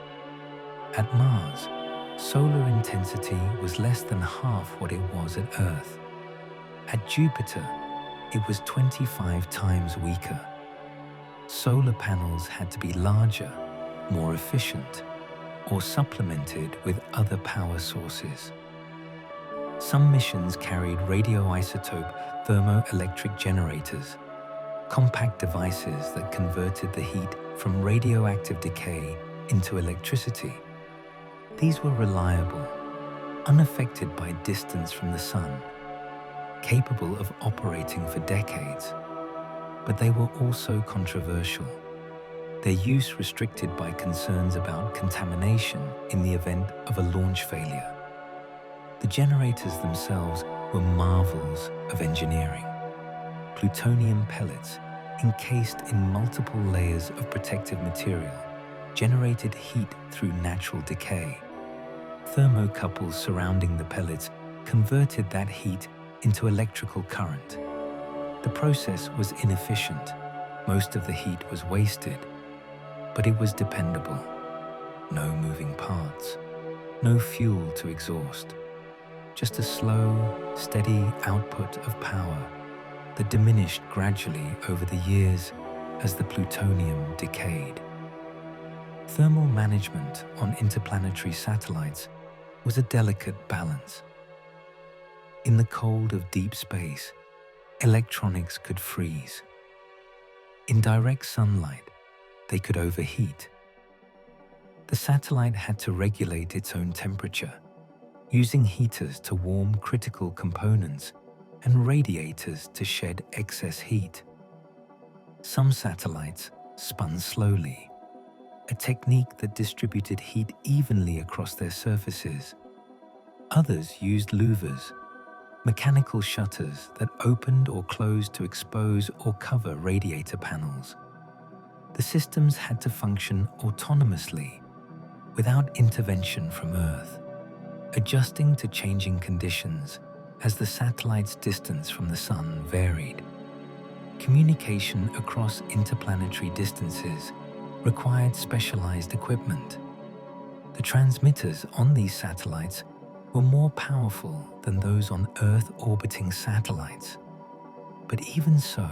At Mars, solar intensity was less than half what it was at Earth. At Jupiter, it was 25 times weaker. Solar panels had to be larger, more efficient, or supplemented with other power sources. Some missions carried radioisotope thermoelectric generators, compact devices that converted the heat from radioactive decay into electricity. These were reliable, unaffected by distance from the sun, capable of operating for decades, but they were also controversial, their use restricted by concerns about contamination in the event of a launch failure. The generators themselves were marvels of engineering. Plutonium pellets, encased in multiple layers of protective material, generated heat through natural decay. Thermocouples surrounding the pellets converted that heat into electrical current. The process was inefficient. Most of the heat was wasted, but it was dependable. No moving parts, no fuel to exhaust, just a slow, steady output of power that diminished gradually over the years as the plutonium decayed. Thermal management on interplanetary satellites was a delicate balance. In the cold of deep space, electronics could freeze. In direct sunlight, they could overheat. The satellite had to regulate its own temperature, using heaters to warm critical components and radiators to shed excess heat. Some satellites spun slowly, a technique that distributed heat evenly across their surfaces. Others used louvers, mechanical shutters that opened or closed to expose or cover radiator panels. The systems had to function autonomously, without intervention from Earth, adjusting to changing conditions as the satellite's distance from the sun varied. Communication across interplanetary distances required specialized equipment. The transmitters on these satellites were more powerful than those on Earth-orbiting satellites. But even so,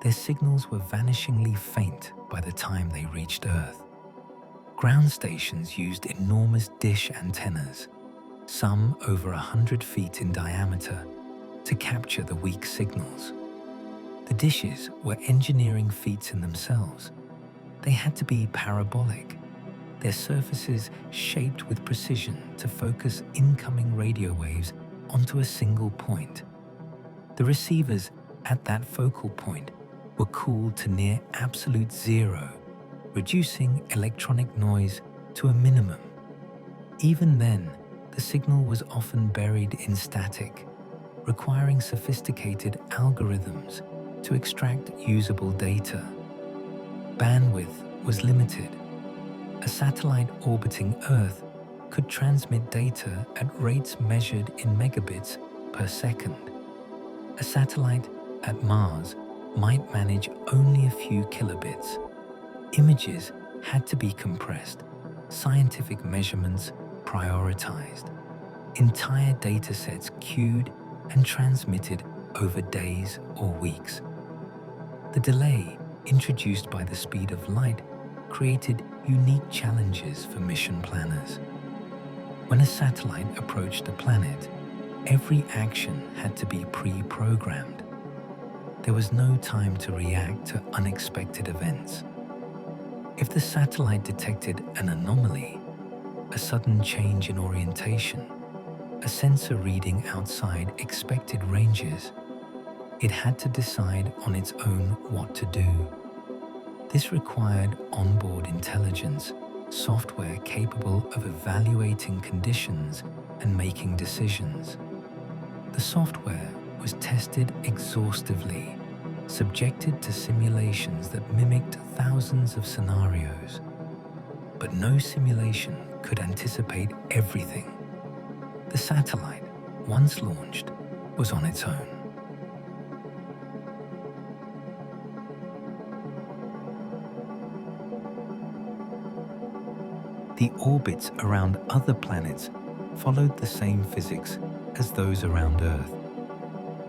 their signals were vanishingly faint by the time they reached Earth. Ground stations used enormous dish antennas, some over 100 feet in diameter, to capture the weak signals. The dishes were engineering feats in themselves. They had to be parabolic, their surfaces shaped with precision to focus incoming radio waves onto a single point. The receivers at that focal point were cooled to near absolute zero, reducing electronic noise to a minimum. Even then, the signal was often buried in static, requiring sophisticated algorithms to extract usable data. Bandwidth was limited. A satellite orbiting Earth could transmit data at rates measured in megabits per second. A satellite at Mars might manage only a few kilobits. Images had to be compressed, scientific measurements prioritized, entire datasets queued and transmitted over days or weeks. The delay, introduced by the speed of light, created unique challenges for mission planners. When a satellite approached a planet, every action had to be pre-programmed. There was no time to react to unexpected events. If the satellite detected an anomaly, a sudden change in orientation, a sensor reading outside expected ranges, it had to decide on its own what to do. This required onboard intelligence, software capable of evaluating conditions and making decisions. The software was tested exhaustively, subjected to simulations that mimicked thousands of scenarios. But no simulation could anticipate everything. The satellite, once launched, was on its own. The orbits around other planets followed the same physics as those around Earth.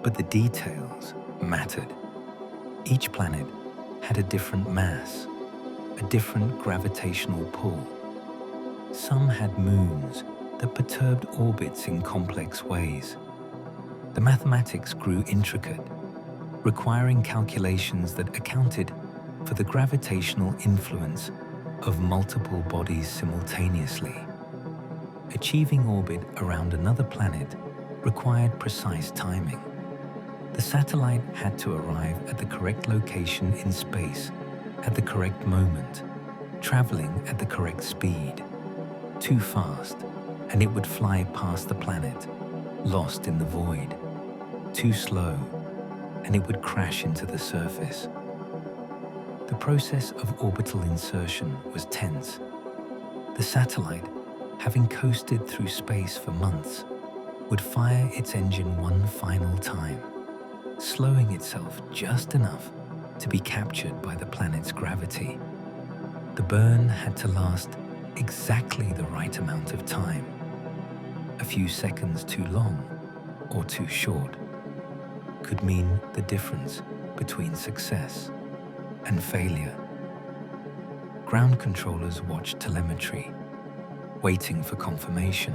But the details mattered. Each planet had a different mass, a different gravitational pull. Some had moons that perturbed orbits in complex ways. The mathematics grew intricate, requiring calculations that accounted for the gravitational influence of multiple bodies simultaneously. Achieving orbit around another planet required precise timing. The satellite had to arrive at the correct location in space at the correct moment, traveling at the correct speed. Too fast, and it would fly past the planet, lost in the void. Too slow, and it would crash into the surface. The process of orbital insertion was tense. The satellite, having coasted through space for months, would fire its engine one final time, slowing itself just enough to be captured by the planet's gravity. The burn had to last exactly the right amount of time. A few seconds too long or too short could mean the difference between success and failure. Ground controllers watched telemetry, waiting for confirmation.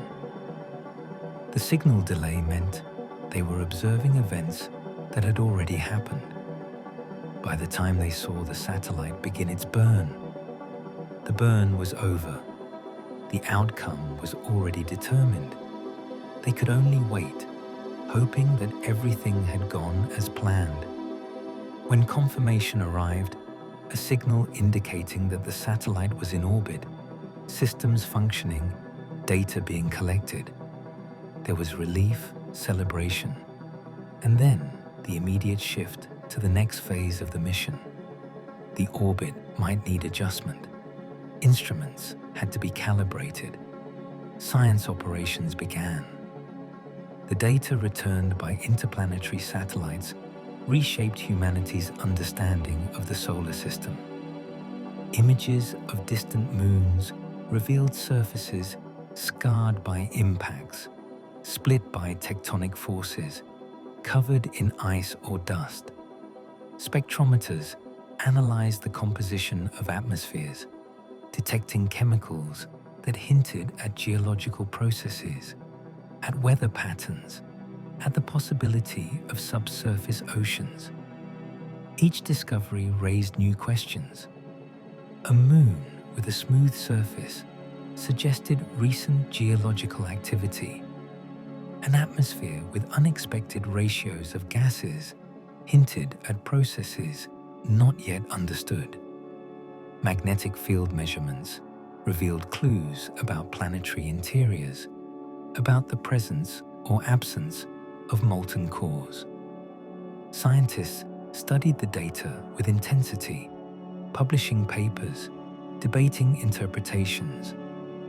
The signal delay meant they were observing events that had already happened. By the time they saw the satellite begin its burn, the burn was over. The outcome was already determined. They could only wait, hoping that everything had gone as planned. When confirmation arrived, a signal indicating that the satellite was in orbit, systems functioning, data being collected, there was relief, celebration, and then the immediate shift to the next phase of the mission. The orbit might need adjustment. Instruments had to be calibrated. Science operations began. The data returned by interplanetary satellites reshaped humanity's understanding of the solar system. Images of distant moons revealed surfaces scarred by impacts, split by tectonic forces, covered in ice or dust. Spectrometers analyzed the composition of atmospheres, detecting chemicals that hinted at geological processes, at weather patterns, at the possibility of subsurface oceans. Each discovery raised new questions. A moon with a smooth surface suggested recent geological activity. An atmosphere with unexpected ratios of gases hinted at processes not yet understood. Magnetic field measurements revealed clues about planetary interiors, about the presence or absence of molten cores. Scientists studied the data with intensity, publishing papers, debating interpretations.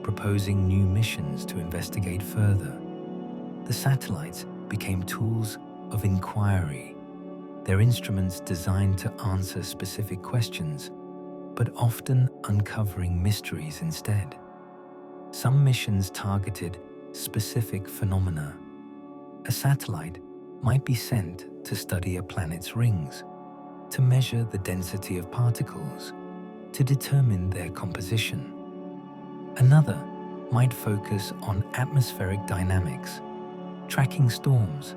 proposing new missions to investigate further. The satellites became tools of inquiry, their instruments designed to answer specific questions, but often uncovering mysteries instead. Some missions targeted specific phenomena. A satellite might be sent to study a planet's rings, to measure the density of particles, to determine their composition. Another might focus on atmospheric dynamics, tracking storms,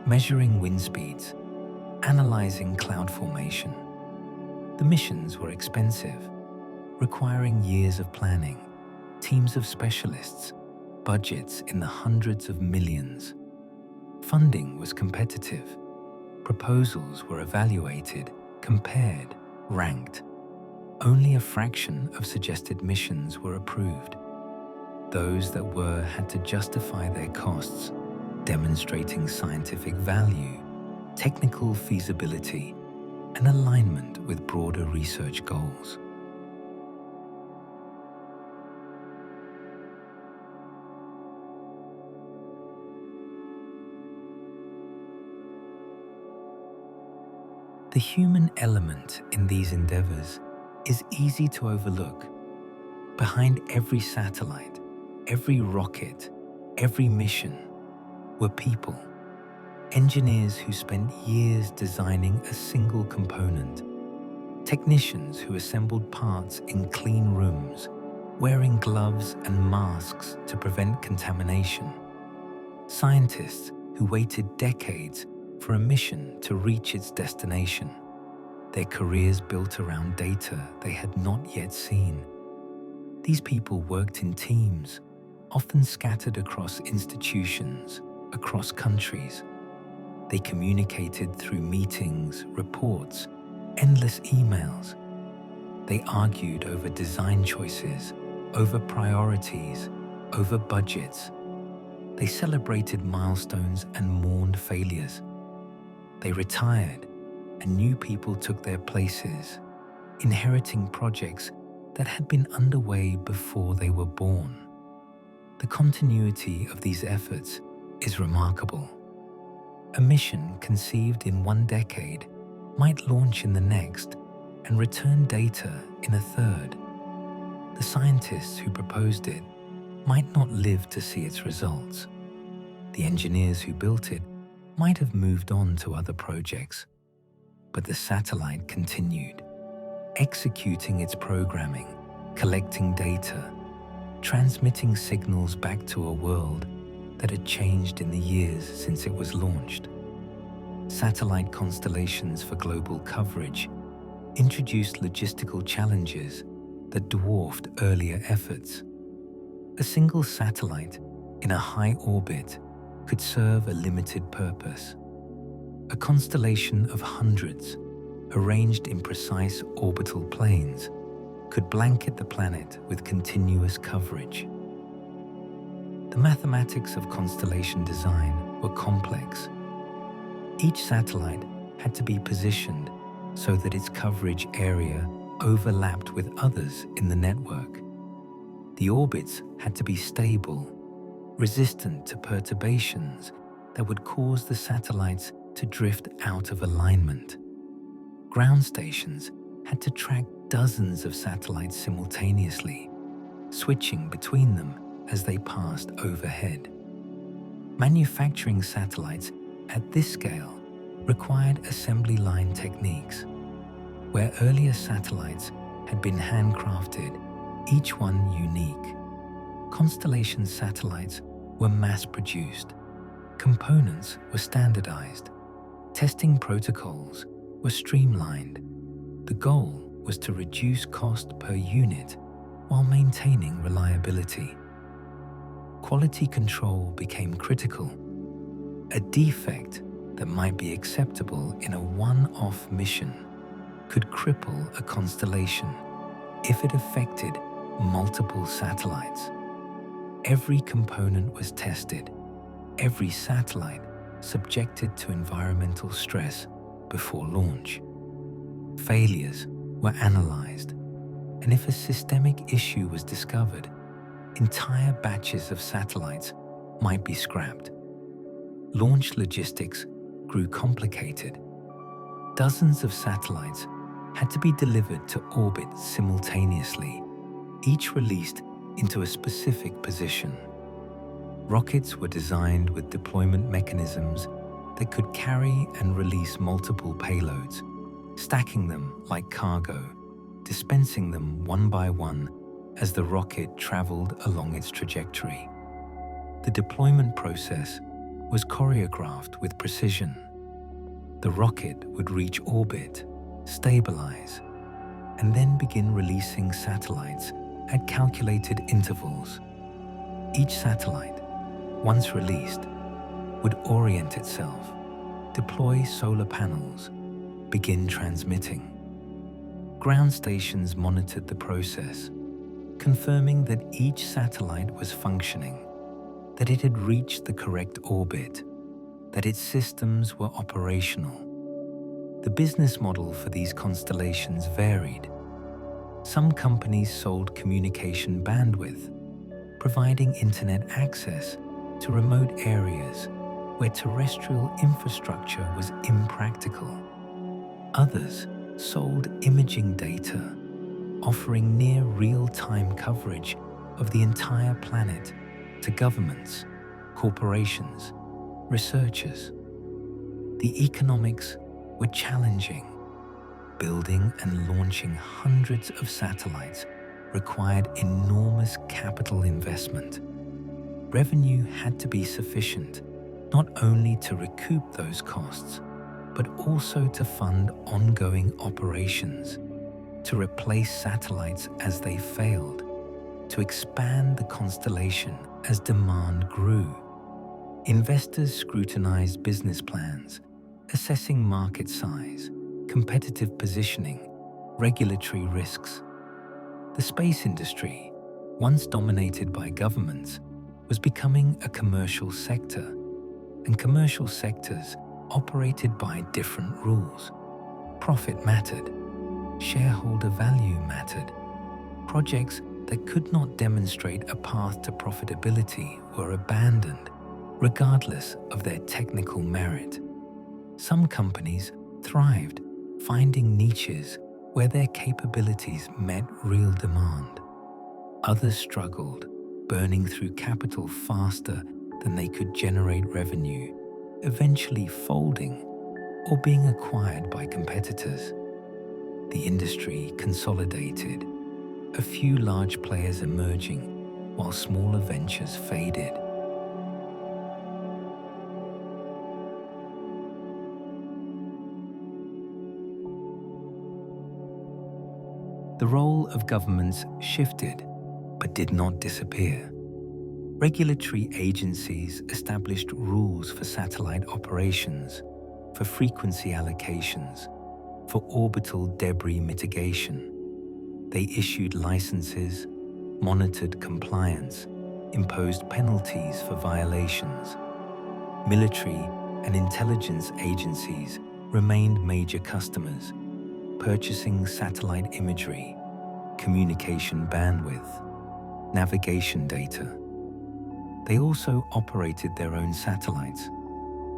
measuring wind speeds, analyzing cloud formation. The missions were expensive, requiring years of planning, teams of specialists, budgets in the hundreds of millions. Funding was competitive. Proposals were evaluated, compared, ranked. Only a fraction of suggested missions were approved. Those that were had to justify their costs, demonstrating scientific value, technical feasibility, and alignment with broader research goals. The human element in these endeavors is easy to overlook. Behind every satellite, every rocket, every mission were people, engineers who spent years designing a single component, technicians who assembled parts in clean rooms, wearing gloves and masks to prevent contamination, scientists who waited decades for a mission to reach its destination, their careers built around data they had not yet seen. These people worked in teams, often scattered across institutions, across countries. They communicated through meetings, reports, endless emails. They argued over design choices, over priorities, over budgets. They celebrated milestones and mourned failures. They retired, and new people took their places, inheriting projects that had been underway before they were born. The continuity of these efforts is remarkable. A mission conceived in one decade might launch in the next and return data in a third. The scientists who proposed it might not live to see its results. The engineers who built it might have moved on to other projects, but the satellite continued, executing its programming, collecting data, transmitting signals back to a world that had changed in the years since it was launched. Satellite constellations for global coverage introduced logistical challenges that dwarfed earlier efforts. A single satellite in a high orbit could serve a limited purpose. A constellation of hundreds, arranged in precise orbital planes, could blanket the planet with continuous coverage. The mathematics of constellation design were complex. Each satellite had to be positioned so that its coverage area overlapped with others in the network. The orbits had to be stable, resistant to perturbations that would cause the satellites to drift out of alignment. Ground stations had to track dozens of satellites simultaneously, switching between them as they passed overhead. Manufacturing satellites at this scale required assembly line techniques. Where earlier satellites had been handcrafted, each one unique, constellation satellites were mass-produced. Components were standardized. Testing protocols were streamlined. The goal was to reduce cost per unit while maintaining reliability. Quality control became critical. A defect that might be acceptable in a one-off mission could cripple a constellation if it affected multiple satellites. Every component was tested, every satellite subjected to environmental stress before launch. Failures were analyzed, and if a systemic issue was discovered, entire batches of satellites might be scrapped. Launch logistics grew complicated. Dozens of satellites had to be delivered to orbit simultaneously, each released into a specific position. Rockets were designed with deployment mechanisms that could carry and release multiple payloads, stacking them like cargo, dispensing them one by one as the rocket traveled along its trajectory. The deployment process was choreographed with precision. The rocket would reach orbit, stabilize, and then begin releasing satellites at calculated intervals. Each satellite, once released, would orient itself, deploy solar panels, begin transmitting. Ground stations monitored the process, confirming that each satellite was functioning, that it had reached the correct orbit, that its systems were operational. The business model for these constellations varied. Some companies sold communication bandwidth, providing internet access to remote areas where terrestrial infrastructure was impractical. Others sold imaging data, offering near real-time coverage of the entire planet to governments, corporations, researchers. The economics were challenging. Building and launching hundreds of satellites required enormous capital investment. Revenue had to be sufficient, not only to recoup those costs, but also to fund ongoing operations, to replace satellites as they failed, to expand the constellation as demand grew. Investors scrutinized business plans, assessing market size, competitive positioning, regulatory risks. The space industry, once dominated by governments, was becoming a commercial sector, and commercial sectors operated by different rules. Profit mattered. Shareholder value mattered. Projects that could not demonstrate a path to profitability were abandoned, regardless of their technical merit. Some companies thrived, finding niches where their capabilities met real demand. Others struggled, burning through capital faster than they could generate revenue, eventually folding or being acquired by competitors. The industry consolidated, a few large players emerging while smaller ventures faded. The role of governments shifted, but did not disappear. Regulatory agencies established rules for satellite operations, for frequency allocations, for orbital debris mitigation. They issued licenses, monitored compliance, imposed penalties for violations. Military and intelligence agencies remained major customers, purchasing satellite imagery, communication bandwidth, navigation data. They also operated their own satellites,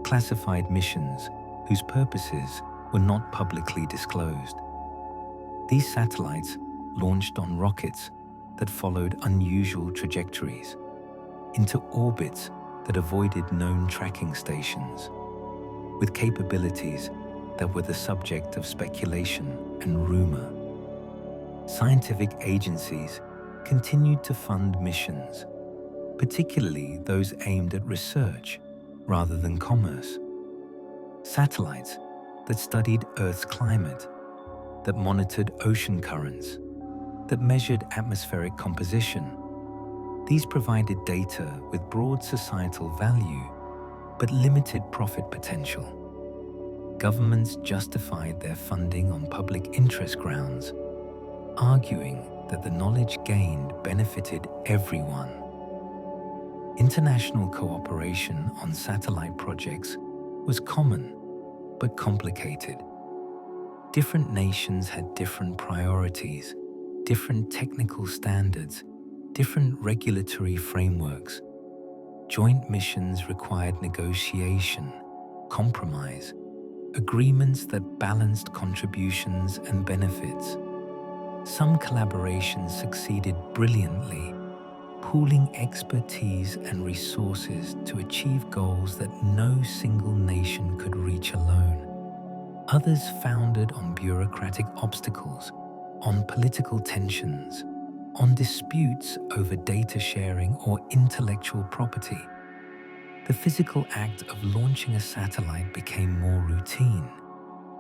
classified missions whose purposes were not publicly disclosed. These satellites launched on rockets that followed unusual trajectories, into orbits that avoided known tracking stations, with capabilities that were the subject of speculation and rumor. Scientific agencies continued to fund missions, particularly those aimed at research rather than commerce. Satellites that studied Earth's climate, that monitored ocean currents, that measured atmospheric composition. These provided data with broad societal value, but limited profit potential. Governments justified their funding on public interest grounds, arguing that the knowledge gained benefited everyone. International cooperation on satellite projects was common, but complicated. Different nations had different priorities, different technical standards, different regulatory frameworks. Joint missions required negotiation, compromise, agreements that balanced contributions and benefits. Some collaborations succeeded brilliantly, pooling expertise and resources to achieve goals that no single nation could reach alone. Others foundered on bureaucratic obstacles, on political tensions, on disputes over data sharing or intellectual property. The physical act of launching a satellite became more routine,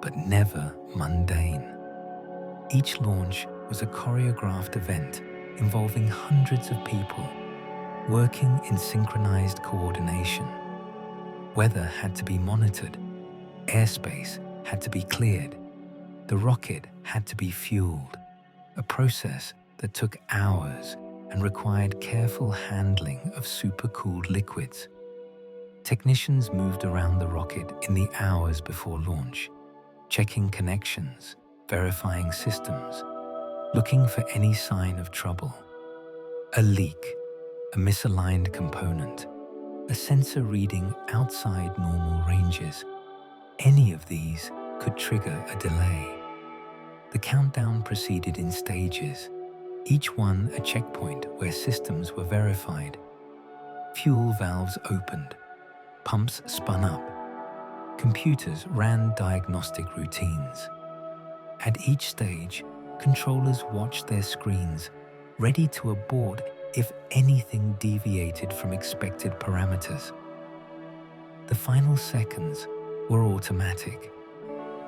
but never mundane. Each launch was a choreographed event involving hundreds of people working in synchronized coordination. Weather had to be monitored, airspace had to be cleared, the rocket had to be fueled, a process that took hours and required careful handling of supercooled liquids. Technicians moved around the rocket in the hours before launch, checking connections, verifying systems, looking for any sign of trouble. A leak, a misaligned component, a sensor reading outside normal ranges. Any of these could trigger a delay. The countdown proceeded in stages, each one a checkpoint where systems were verified. Fuel valves opened, pumps spun up, computers ran diagnostic routines. At each stage, controllers watched their screens, ready to abort if anything deviated from expected parameters. The final seconds were automatic.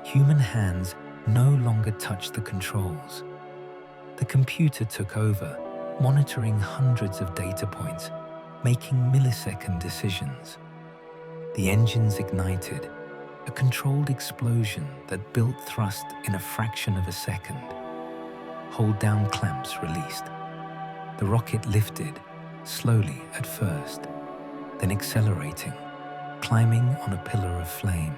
Human hands no longer touched the controls. The computer took over, monitoring hundreds of data points, making millisecond decisions. The engines ignited, a controlled explosion that built thrust in a fraction of a second. Hold-down clamps released. The rocket lifted, slowly at first, then accelerating, climbing on a pillar of flame.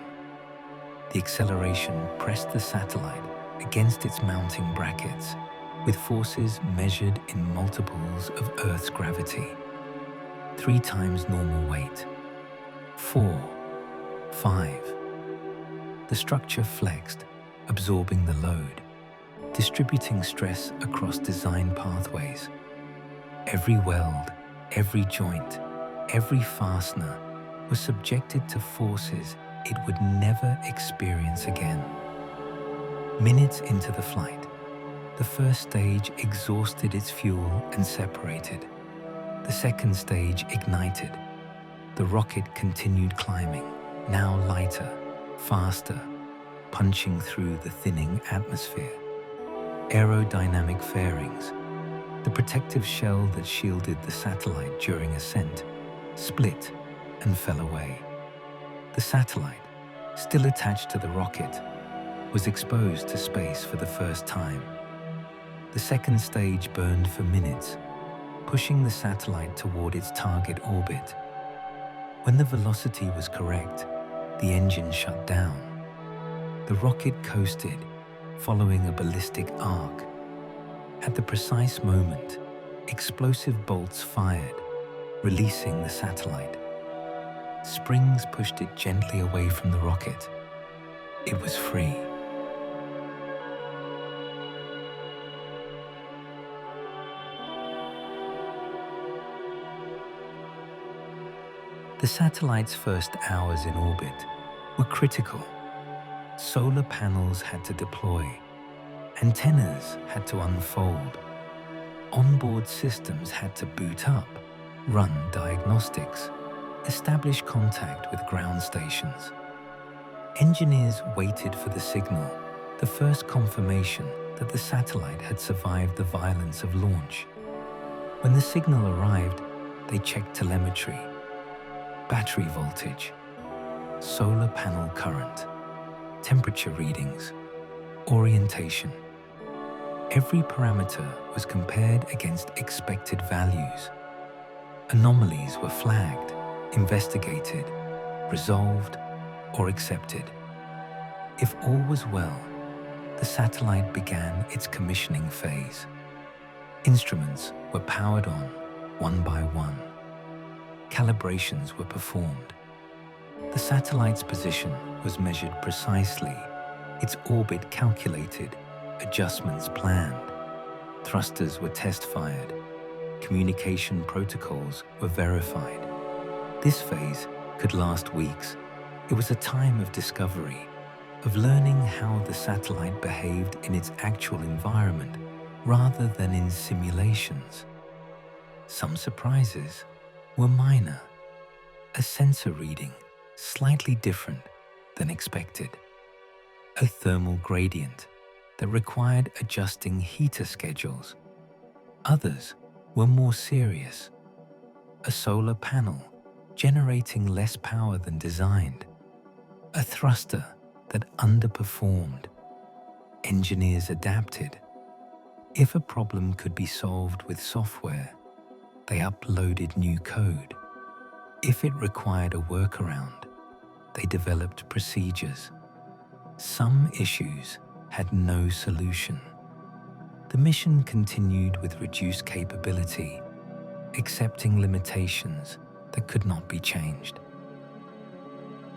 The acceleration pressed the satellite against its mounting brackets, with forces measured in multiples of Earth's gravity. 3 times normal weight. 4, 5. The structure flexed, absorbing the load, distributing stress across design pathways. Every weld, every joint, every fastener was subjected to forces it would never experience again. Minutes into the flight, the first stage exhausted its fuel and separated. The second stage ignited. The rocket continued climbing, now lighter, faster, punching through the thinning atmosphere. Aerodynamic fairings, the protective shell that shielded the satellite during ascent, split and fell away. The satellite, still attached to the rocket, was exposed to space for the first time. The second stage burned for minutes, pushing the satellite toward its target orbit. When the velocity was correct, the engine shut down. The rocket coasted, following a ballistic arc. At the precise moment, explosive bolts fired, releasing the satellite. Springs pushed it gently away from the rocket. It was free. The satellite's first hours in orbit were critical. Solar panels had to deploy. Antennas had to unfold. Onboard systems had to boot up, run diagnostics, establish contact with ground stations. Engineers waited for the signal, the first confirmation that the satellite had survived the violence of launch. When the signal arrived, they checked telemetry, battery voltage, solar panel current, temperature readings, orientation. Every parameter was compared against expected values. Anomalies were flagged, investigated, resolved, or accepted. If all was well, the satellite began its commissioning phase. Instruments were powered on one by one. Calibrations were performed. The satellite's position was measured precisely, its orbit calculated, adjustments planned. Thrusters were test-fired. Communication protocols were verified. This phase could last weeks. It was a time of discovery, of learning how the satellite behaved in its actual environment rather than in simulations. Some surprises were minor. A sensor reading slightly different than expected. A thermal gradient that required adjusting heater schedules. Others were more serious. A solar panel generating less power than designed. A thruster that underperformed. Engineers adapted. If a problem could be solved with software, they uploaded new code. If it required a workaround, they developed procedures. Some issues had no solution. The mission continued with reduced capability, accepting limitations that could not be changed.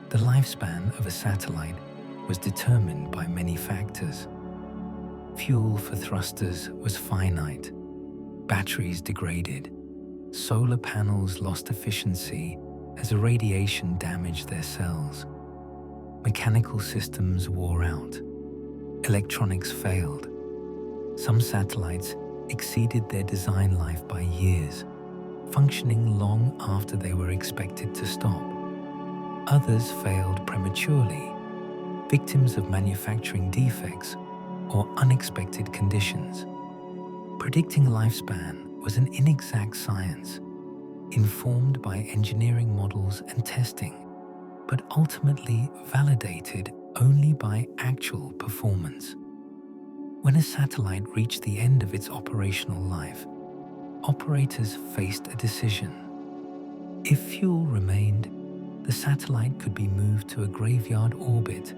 The lifespan of a satellite was determined by many factors. Fuel for thrusters was finite. Batteries degraded. Solar panels lost efficiency as irradiation damaged their cells. Mechanical systems wore out. Electronics failed. Some satellites exceeded their design life by years, functioning long after they were expected to stop. Others failed prematurely, victims of manufacturing defects or unexpected conditions. Predicting lifespan was an inexact science, informed by engineering models and testing, but ultimately validated only by actual performance. When a satellite reached the end of its operational life, operators faced a decision. If fuel remained, the satellite could be moved to a graveyard orbit,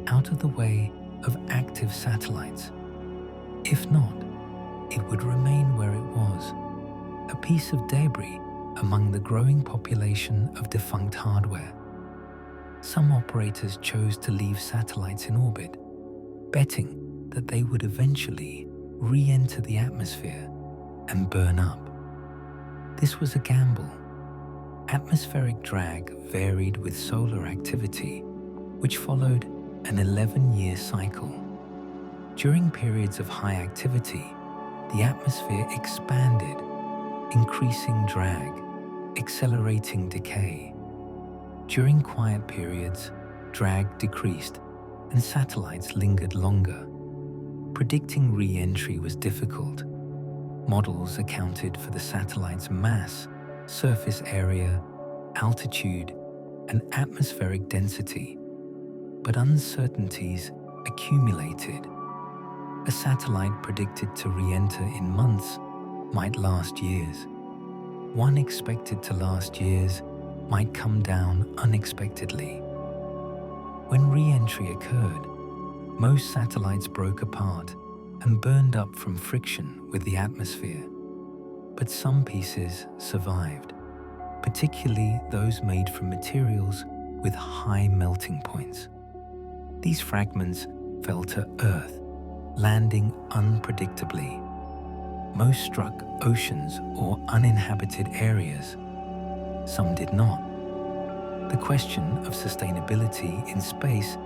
out of the way of active satellites. If not, it would remain where it was, a piece of debris among the growing population of defunct hardware. Some operators chose to leave satellites in orbit, betting that they would eventually re-enter the atmosphere and burn up. This was a gamble. Atmospheric drag varied with solar activity, which followed an 11-year cycle. During periods of high activity, the atmosphere expanded, increasing drag, accelerating decay. During quiet periods, drag decreased and satellites lingered longer. Predicting re-entry was difficult. Models accounted for the satellite's mass, surface area, altitude, and atmospheric density, but uncertainties accumulated. A satellite predicted to re-enter in months might last years. One expected to last years might come down unexpectedly. When re-entry occurred, most satellites broke apart and burned up from friction with the atmosphere. But some pieces survived, particularly those made from materials with high melting points. These fragments fell to Earth, landing unpredictably. Most struck oceans or uninhabited areas. Some did not. The question of sustainability in space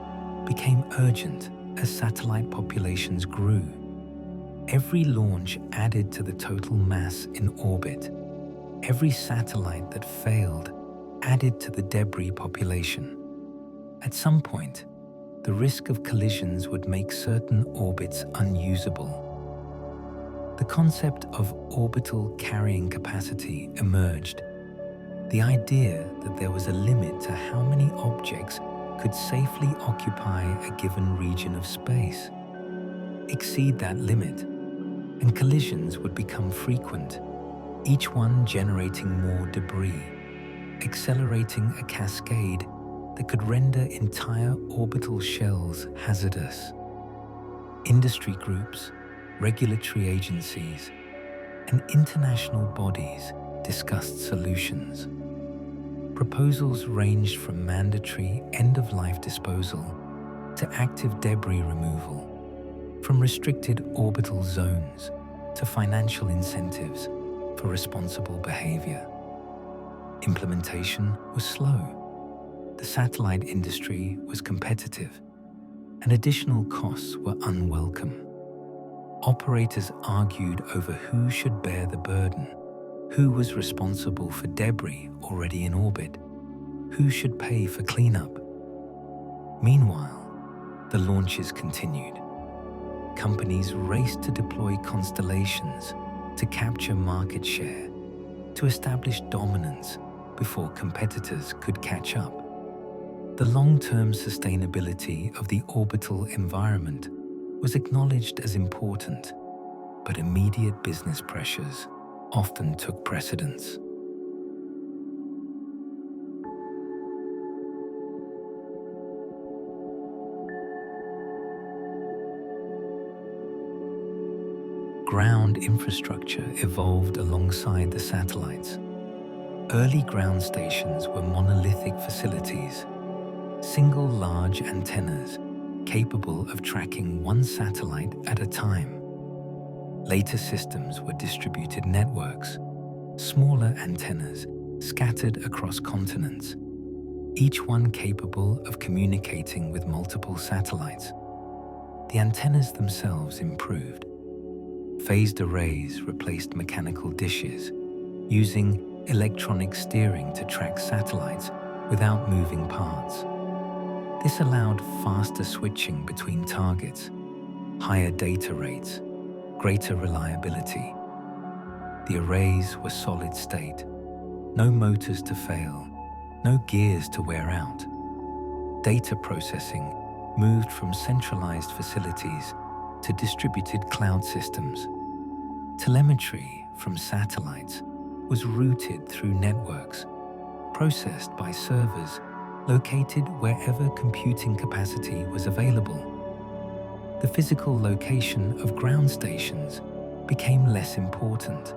became urgent as satellite populations grew. Every launch added to the total mass in orbit. Every satellite that failed added to the debris population. At some point, the risk of collisions would make certain orbits unusable. The concept of orbital carrying capacity emerged. The idea that there was a limit to how many objects could safely occupy a given region of space. Exceed that limit, and collisions would become frequent, each one generating more debris, accelerating a cascade that could render entire orbital shells hazardous. Industry groups, regulatory agencies, and international bodies discussed solutions. Proposals ranged from mandatory end-of-life disposal to active debris removal, from restricted orbital zones to financial incentives for responsible behavior. Implementation was slow. The satellite industry was competitive, and additional costs were unwelcome. Operators argued over who should bear the burden, who was responsible for debris already in orbit, who should pay for cleanup. Meanwhile, the launches continued. Companies raced to deploy constellations to capture market share, to establish dominance before competitors could catch up. The long-term sustainability of the orbital environment was acknowledged as important, but immediate business pressures often took precedence. Ground infrastructure evolved alongside the satellites. Early ground stations were monolithic facilities, single large antennas capable of tracking one satellite at a time. Later systems were distributed networks, smaller antennas scattered across continents, each one capable of communicating with multiple satellites. The antennas themselves improved. Phased arrays replaced mechanical dishes, using electronic steering to track satellites without moving parts. This allowed faster switching between targets, higher data rates, greater reliability. The arrays were solid state, no motors to fail, no gears to wear out. Data processing moved from centralized facilities to distributed cloud systems. Telemetry from satellites was routed through networks, processed by servers located wherever computing capacity was available. The physical location of ground stations became less important.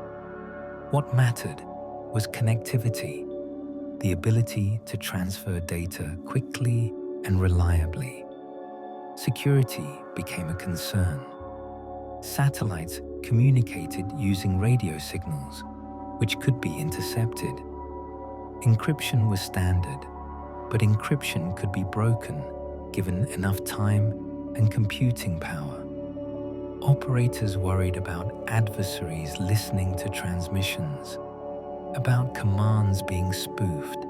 What mattered was connectivity, the ability to transfer data quickly and reliably. Security became a concern. Satellites communicated using radio signals, which could be intercepted. Encryption was standard, but encryption could be broken given enough time and computing power. Operators worried about adversaries listening to transmissions, about commands being spoofed,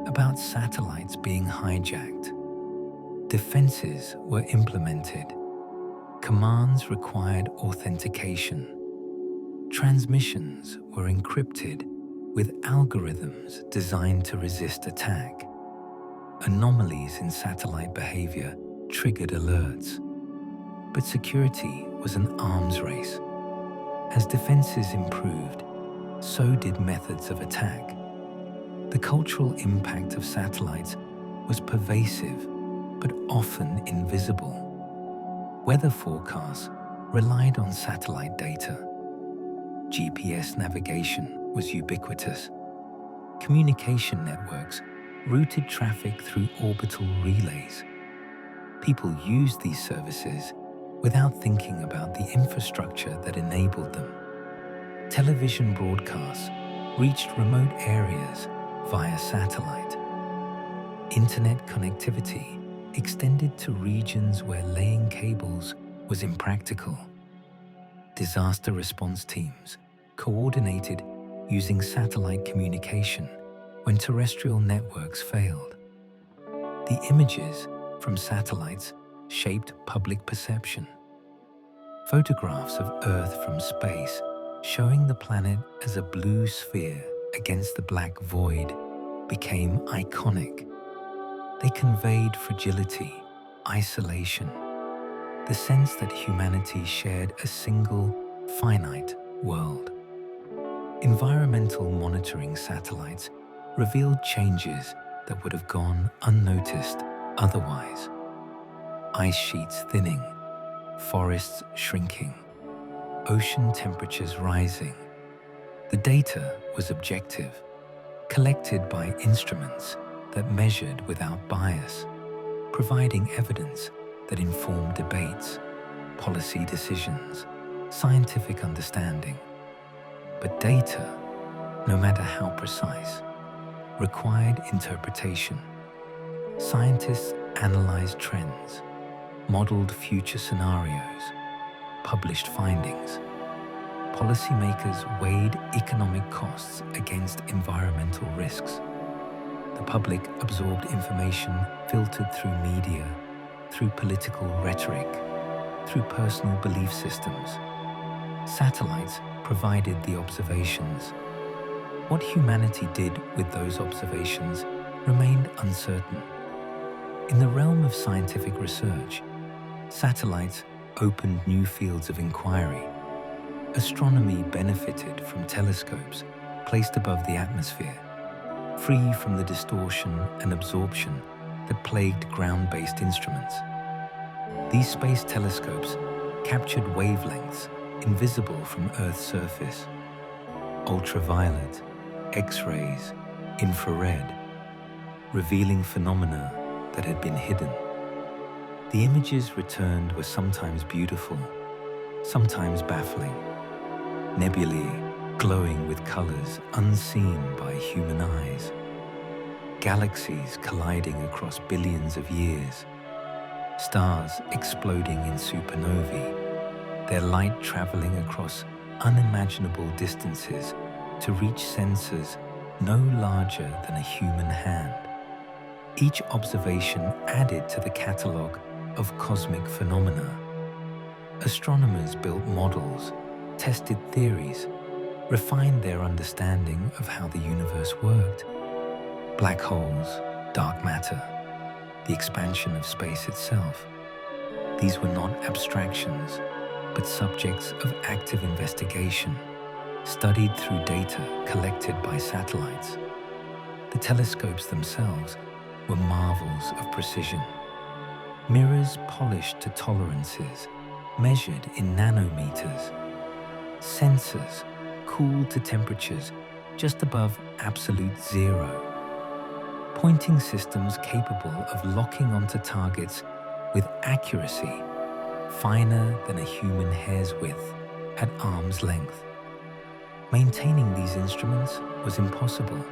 about satellites being hijacked. Defenses were implemented. Commands required authentication. Transmissions were encrypted with algorithms designed to resist attack. Anomalies in satellite behavior triggered alerts. But security was an arms race. As defenses improved, so did methods of attack. The cultural impact of satellites was pervasive, but often invisible. Weather forecasts relied on satellite data. GPS navigation was ubiquitous. Communication networks routed traffic through orbital relays. People used these services without thinking about the infrastructure that enabled them. Television broadcasts reached remote areas via satellite. Internet connectivity extended to regions where laying cables was impractical. Disaster response teams coordinated using satellite communication when terrestrial networks failed. The images from satellites shaped public perception. Photographs of Earth from space showing the planet as a blue sphere against the black void became iconic. They conveyed fragility, isolation, the sense that humanity shared a single, finite world. Environmental monitoring satellites revealed changes that would have gone unnoticed otherwise. Ice sheets thinning, forests shrinking, ocean temperatures rising. The data was objective, collected by instruments that measured without bias, providing evidence that informed debates, policy decisions, scientific understanding. But data, no matter how precise, required interpretation. Scientists analyzed trends, modeled future scenarios, published findings. Policymakers weighed economic costs against environmental risks. The public absorbed information filtered through media, through political rhetoric, through personal belief systems. Satellites provided the observations. What humanity did with those observations remained uncertain. In the realm of scientific research, satellites opened new fields of inquiry. Astronomy benefited from telescopes placed above the atmosphere, free from the distortion and absorption that plagued ground-based instruments. These space telescopes captured wavelengths invisible from Earth's surface: ultraviolet, X-rays, infrared, revealing phenomena that had been hidden. The images returned were sometimes beautiful, sometimes baffling. Nebulae glowing with colors unseen by human eyes. Galaxies colliding across billions of years. Stars exploding in supernovae, their light traveling across unimaginable distances to reach sensors no larger than a human hand. Each observation added to the catalogue of cosmic phenomena. Astronomers built models, tested theories, refined their understanding of how the universe worked. Black holes, dark matter, the expansion of space itself. These were not abstractions, but subjects of active investigation, studied through data collected by satellites. The telescopes themselves were marvels of precision. Mirrors polished to tolerances, measured in nanometers. Sensors cooled to temperatures just above absolute zero. Pointing systems capable of locking onto targets with accuracy finer than a human hair's width at arm's length. Maintaining these instruments was impossible.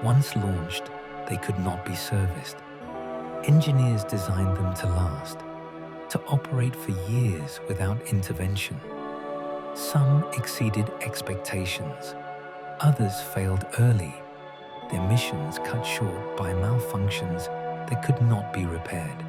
Once launched, they could not be serviced. Engineers designed them to last, to operate for years without intervention. Some exceeded expectations, others failed early, their missions cut short by malfunctions that could not be repaired.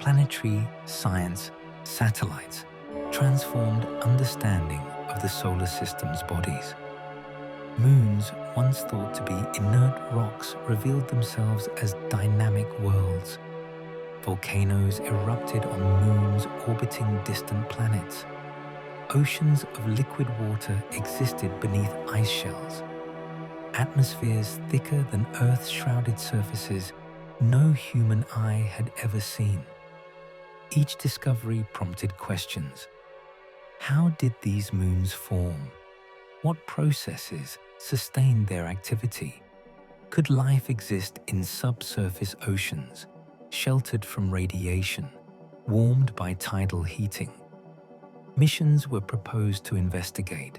Planetary science satellites transformed understanding of the solar system's bodies. Moons, once thought to be inert rocks, revealed themselves as dynamic worlds. Volcanoes erupted on moons orbiting distant planets. Oceans of liquid water existed beneath ice shells. Atmospheres thicker than Earth's shrouded surfaces no human eye had ever seen. Each discovery prompted questions. How did these moons form? What processes sustained their activity? Could life exist in subsurface oceans, sheltered from radiation, warmed by tidal heating? Missions were proposed to investigate.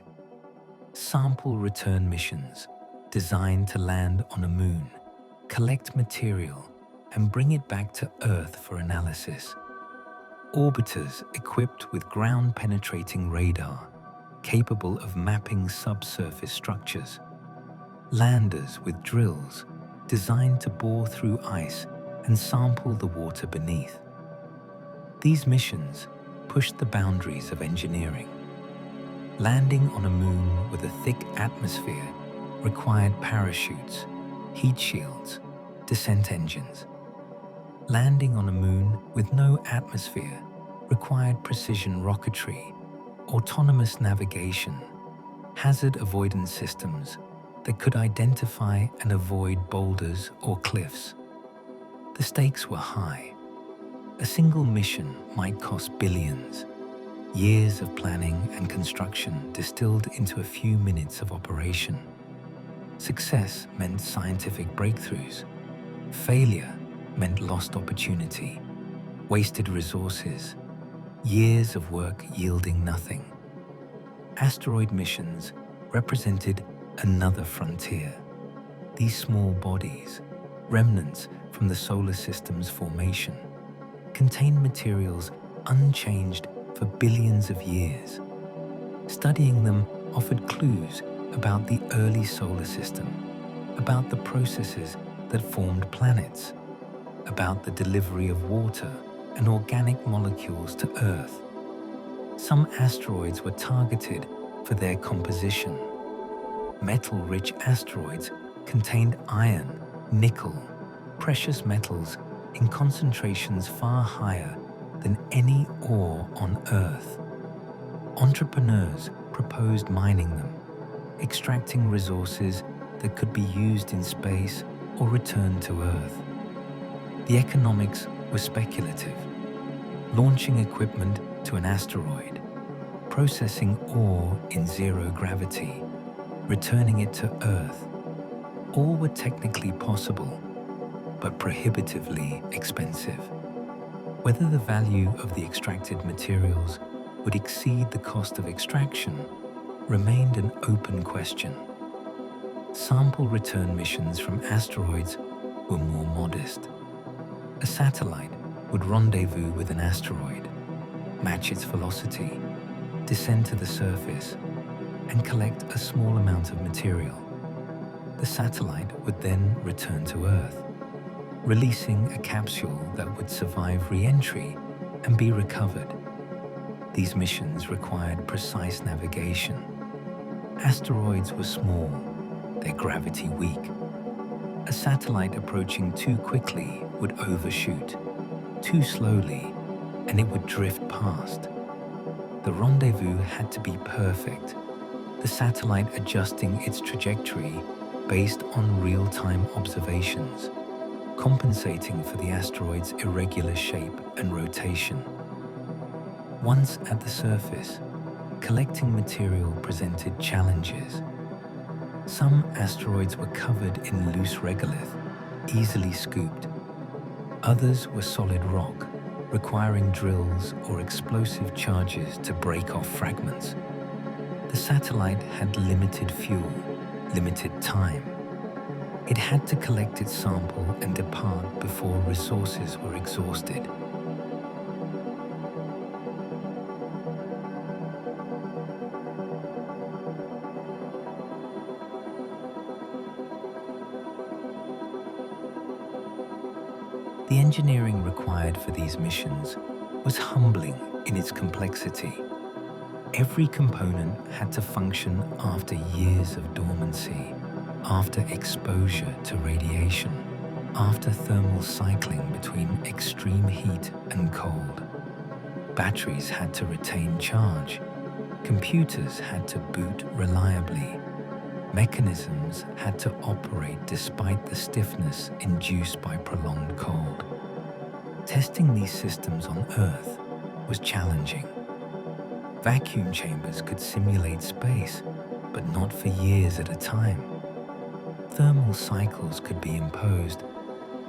Sample return missions, designed to land on a moon, collect material, and bring it back to Earth for analysis. Orbiters equipped with ground-penetrating radar, capable of mapping subsurface structures. Landers with drills, designed to bore through ice and sample the water beneath. These missions pushed the boundaries of engineering. Landing on a moon with a thick atmosphere required parachutes, heat shields, descent engines. Landing on a moon with no atmosphere required precision rocketry, autonomous navigation, hazard avoidance systems that could identify and avoid boulders or cliffs. The stakes were high. A single mission might cost billions. Years of planning and construction distilled into a few minutes of operation. Success meant scientific breakthroughs. Failure meant lost opportunity, wasted resources, years of work yielding nothing. Asteroid missions represented another frontier. These small bodies, remnants from the solar system's formation, contained materials unchanged for billions of years. Studying them offered clues about the early solar system, about the processes that formed planets, about the delivery of water and organic molecules to Earth. Some asteroids were targeted for their composition. Metal-rich asteroids contained iron, nickel, precious metals in concentrations far higher than any ore on Earth. Entrepreneurs proposed mining them, extracting resources that could be used in space or returned to Earth. The economics was speculative. Launching equipment to an asteroid, processing ore in zero gravity, returning it to Earth. All were technically possible, but prohibitively expensive. Whether the value of the extracted materials would exceed the cost of extraction remained an open question. Sample return missions from asteroids were more modest. A satellite would rendezvous with an asteroid, match its velocity, descend to the surface, and collect a small amount of material. The satellite would then return to Earth, releasing a capsule that would survive re-entry and be recovered. These missions required precise navigation. Asteroids were small, their gravity weak. A satellite approaching too quickly would overshoot, too slowly, and it would drift past. The rendezvous had to be perfect, the satellite adjusting its trajectory based on real-time observations, compensating for the asteroid's irregular shape and rotation. Once at the surface, collecting material presented challenges. Some asteroids were covered in loose regolith, easily scooped. Others were solid rock, requiring drills or explosive charges to break off fragments. The satellite had limited fuel, limited time. It had to collect its sample and depart before resources were exhausted. The engineering required for these missions was humbling in its complexity. Every component had to function after years of dormancy, after exposure to radiation, after thermal cycling between extreme heat and cold. Batteries had to retain charge. Computers had to boot reliably. Mechanisms had to operate despite the stiffness induced by prolonged cold. Testing these systems on Earth was challenging. Vacuum chambers could simulate space, but not for years at a time. Thermal cycles could be imposed,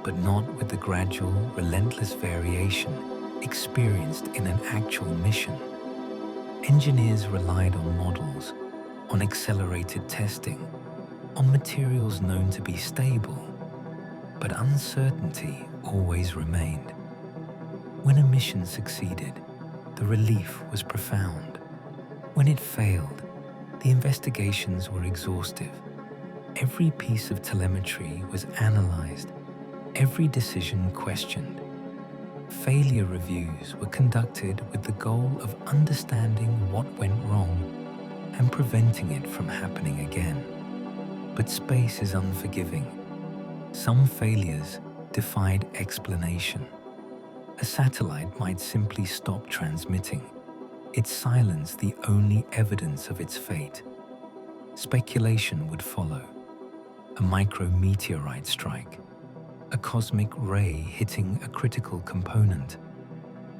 but not with the gradual, relentless variation experienced in an actual mission. Engineers relied on models, on accelerated testing, on materials known to be stable, but uncertainty always remained. When a mission succeeded, the relief was profound. When it failed, the investigations were exhaustive. Every piece of telemetry was analyzed, every decision questioned. Failure reviews were conducted with the goal of understanding what went wrong and preventing it from happening again. But space is unforgiving. Some failures defied explanation. A satellite might simply stop transmitting, its silence the only evidence of its fate. Speculation would follow. A micrometeorite strike, a cosmic ray hitting a critical component,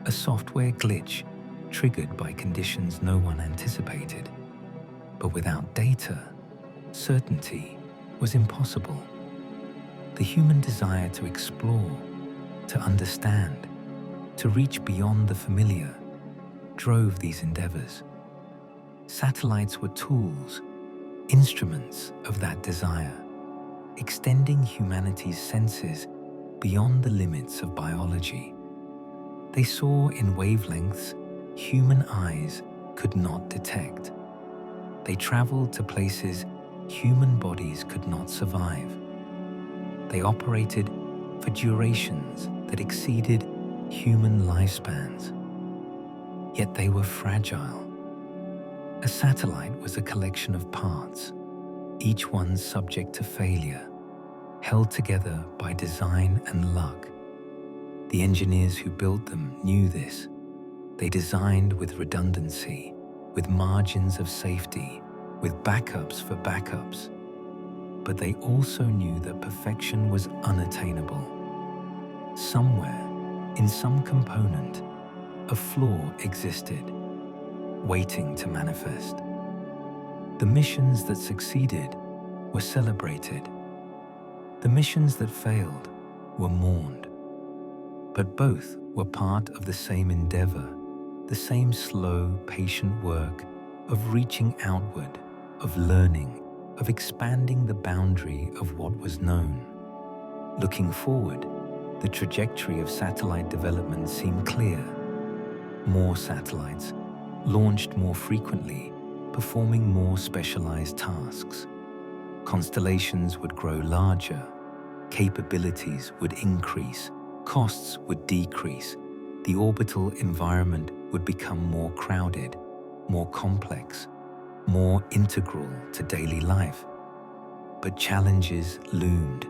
a software glitch triggered by conditions no one anticipated. But without data, certainty was impossible. The human desire to explore, to understand, to reach beyond the familiar drove these endeavors. Satellites were tools, instruments of that desire, extending humanity's senses beyond the limits of biology. They saw in wavelengths human eyes could not detect. They traveled to places human bodies could not survive. They operated for durations that exceeded human lifespans. Yet they were fragile. A satellite was a collection of parts, each one subject to failure, held together by design and luck. The engineers who built them knew this. They designed with redundancy, with margins of safety, with backups for backups. But they also knew that perfection was unattainable. Somewhere, in some component, a flaw existed, waiting to manifest. The missions that succeeded were celebrated. The missions that failed were mourned. But both were part of the same endeavor, the same slow, patient work of reaching outward, of learning, of expanding the boundary of what was known. Looking forward, the trajectory of satellite development seemed clear. More satellites, launched more frequently, performing more specialized tasks. Constellations would grow larger, capabilities would increase, costs would decrease, the orbital environment would become more crowded, more complex, more integral to daily life. But challenges loomed.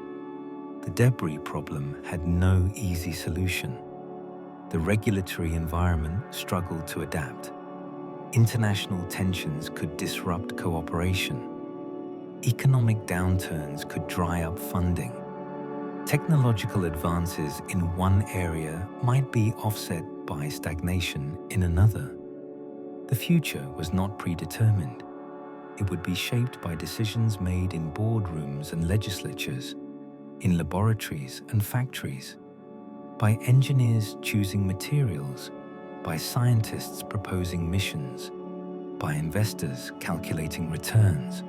The debris problem had no easy solution. The regulatory environment struggled to adapt. International tensions could disrupt cooperation. Economic downturns could dry up funding. Technological advances in one area might be offset by stagnation in another. The future was not predetermined. It would be shaped by decisions made in boardrooms and legislatures, in laboratories and factories, by engineers choosing materials, by scientists proposing missions, by investors calculating returns.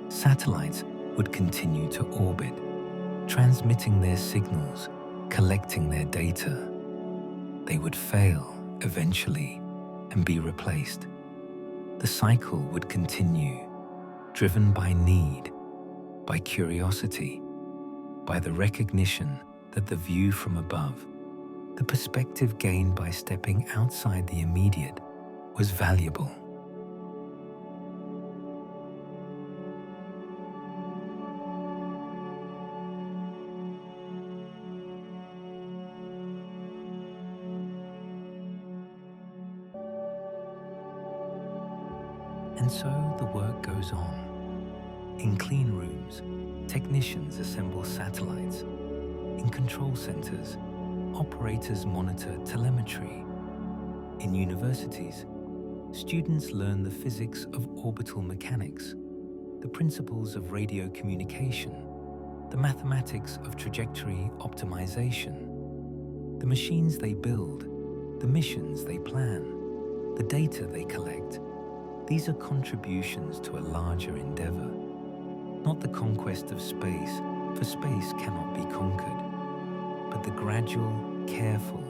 Satellites would continue to orbit, transmitting their signals, collecting their data. They would fail eventually and be replaced. The cycle would continue, driven by need, by curiosity, by the recognition that the view from above, the perspective gained by stepping outside the immediate, was valuable. And so the work goes on. In clean rooms, technicians assemble satellites. In control centers, operators monitor telemetry. In universities, students learn the physics of orbital mechanics, the principles of radio communication, the mathematics of trajectory optimization. The machines they build, the missions they plan, the data they collect, these are contributions to a larger endeavor, not the conquest of space, for space cannot be conquered, but the gradual, careful,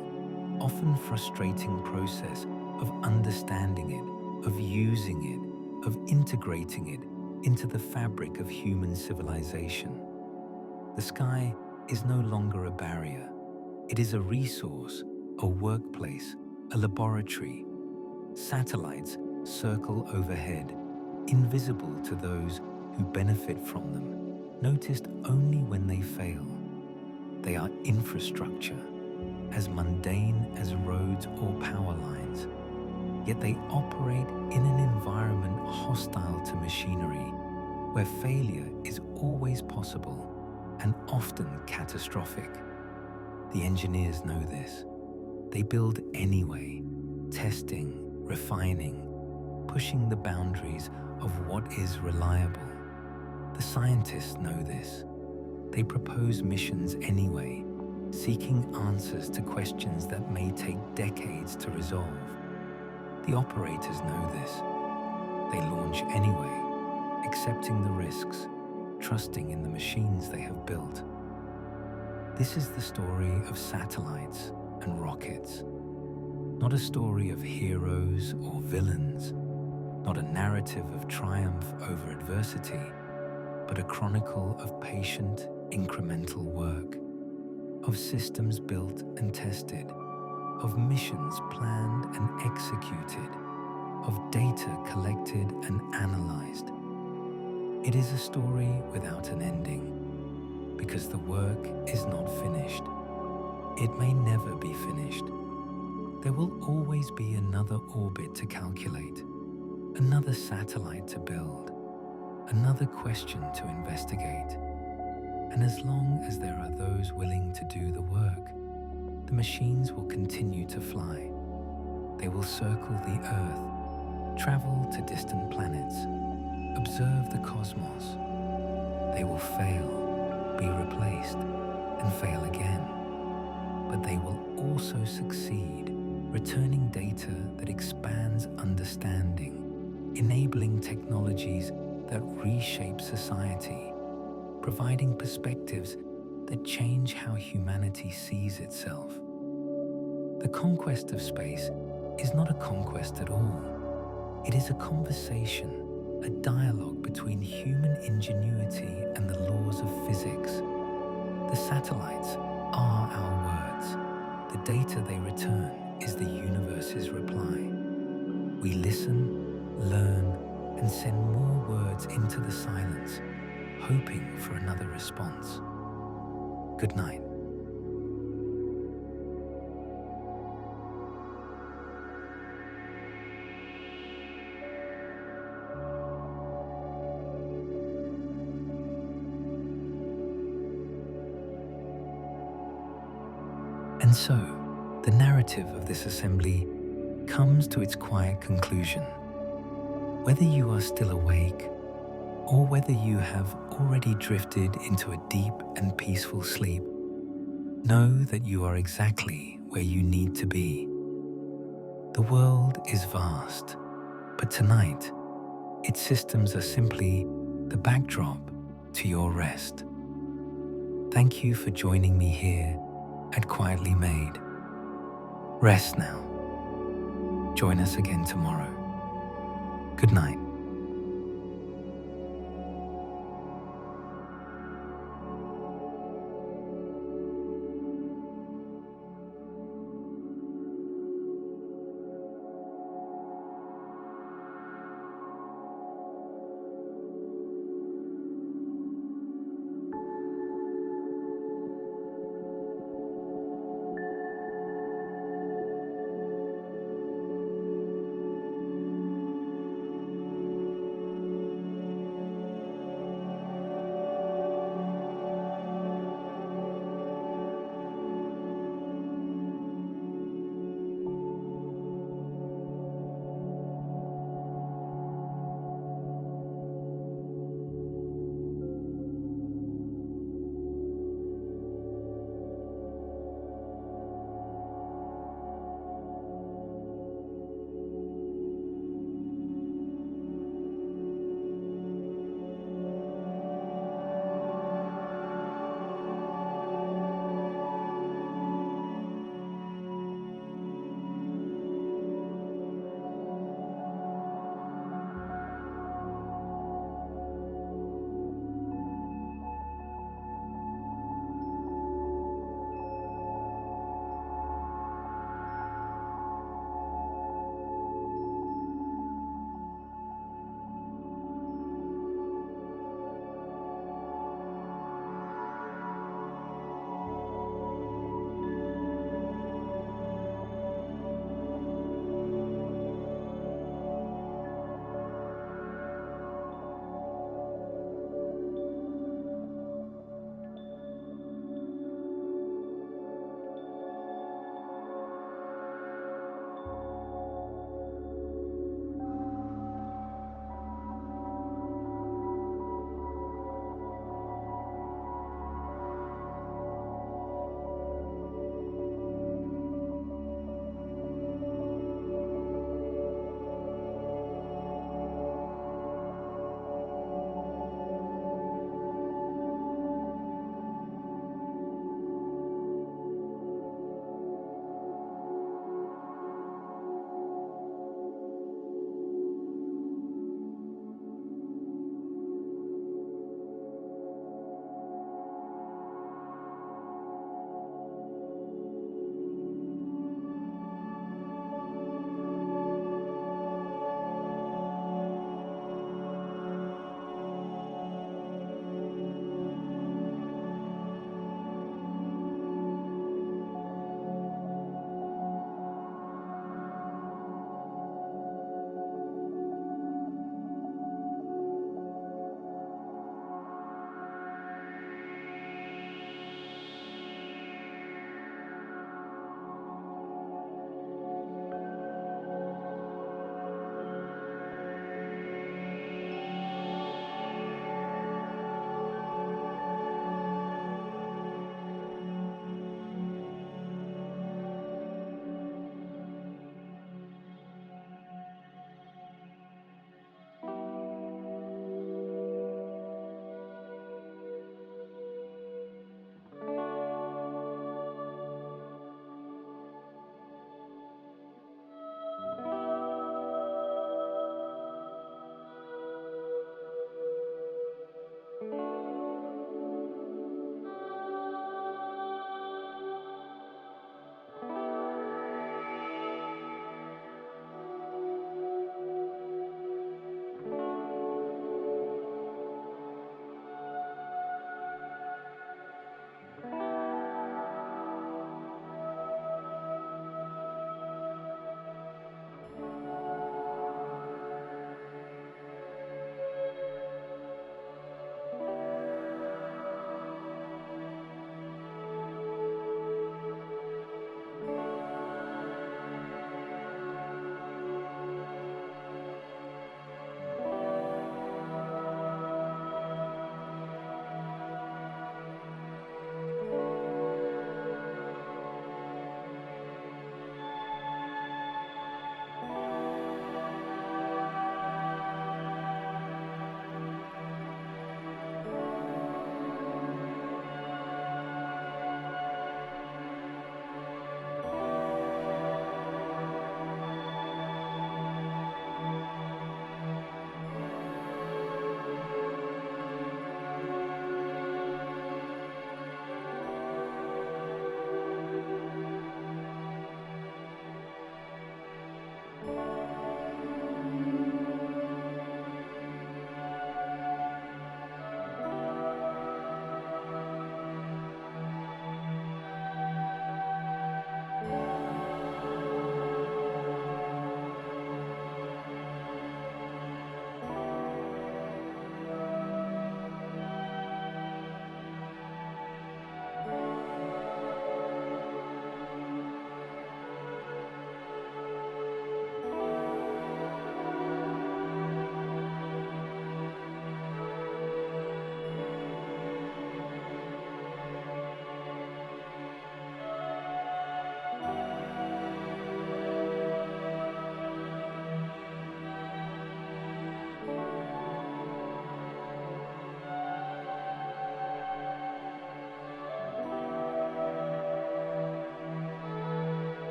often frustrating process of understanding it, of using it, of integrating it into the fabric of human civilization. The sky is no longer a barrier. It is a resource, a workplace, a laboratory. Satellites circle overhead, invisible to those who benefit from them, noticed only when they fail. They are infrastructure, as mundane as roads or power lines, yet they operate in an environment hostile to machinery, where failure is always possible and often catastrophic. The engineers know this. They build anyway, testing, refining, pushing the boundaries of what is reliable. The scientists know this. They propose missions anyway, seeking answers to questions that may take decades to resolve. The operators know this. They launch anyway, accepting the risks, trusting in the machines they have built. This is the story of satellites and rockets. Not a story of heroes or villains, not a narrative of triumph over adversity, but a chronicle of patient, incremental work, of systems built and tested, of missions planned and executed, of data collected and analyzed. It is a story without an ending, because the work is not finished. It may never be finished. There will always be another orbit to calculate, another satellite to build, another question to investigate. And as long as there are those willing to do the work, the machines will continue to fly. They will circle the Earth, travel to distant planets, observe the cosmos. They will fail, be replaced, and fail again. But they will also succeed, returning data that expands understanding, enabling technologies that reshape society, providing perspectives that change how humanity sees itself. The conquest of space is not a conquest at all. It is a conversation, a dialogue between human ingenuity and the laws of physics. The satellites are our words. The data they return is the universe's reply. We listen, learn, and send more words into the silence, hoping for another response. Good night. And so, the narrative of this assembly comes to its quiet conclusion. Whether you are still awake, or whether you have already drifted into a deep and peaceful sleep, know that you are exactly where you need to be. The world is vast, but tonight, its systems are simply the backdrop to your rest. Thank you for joining me here at Quietly Made. Rest now. Join us again tomorrow. Good night.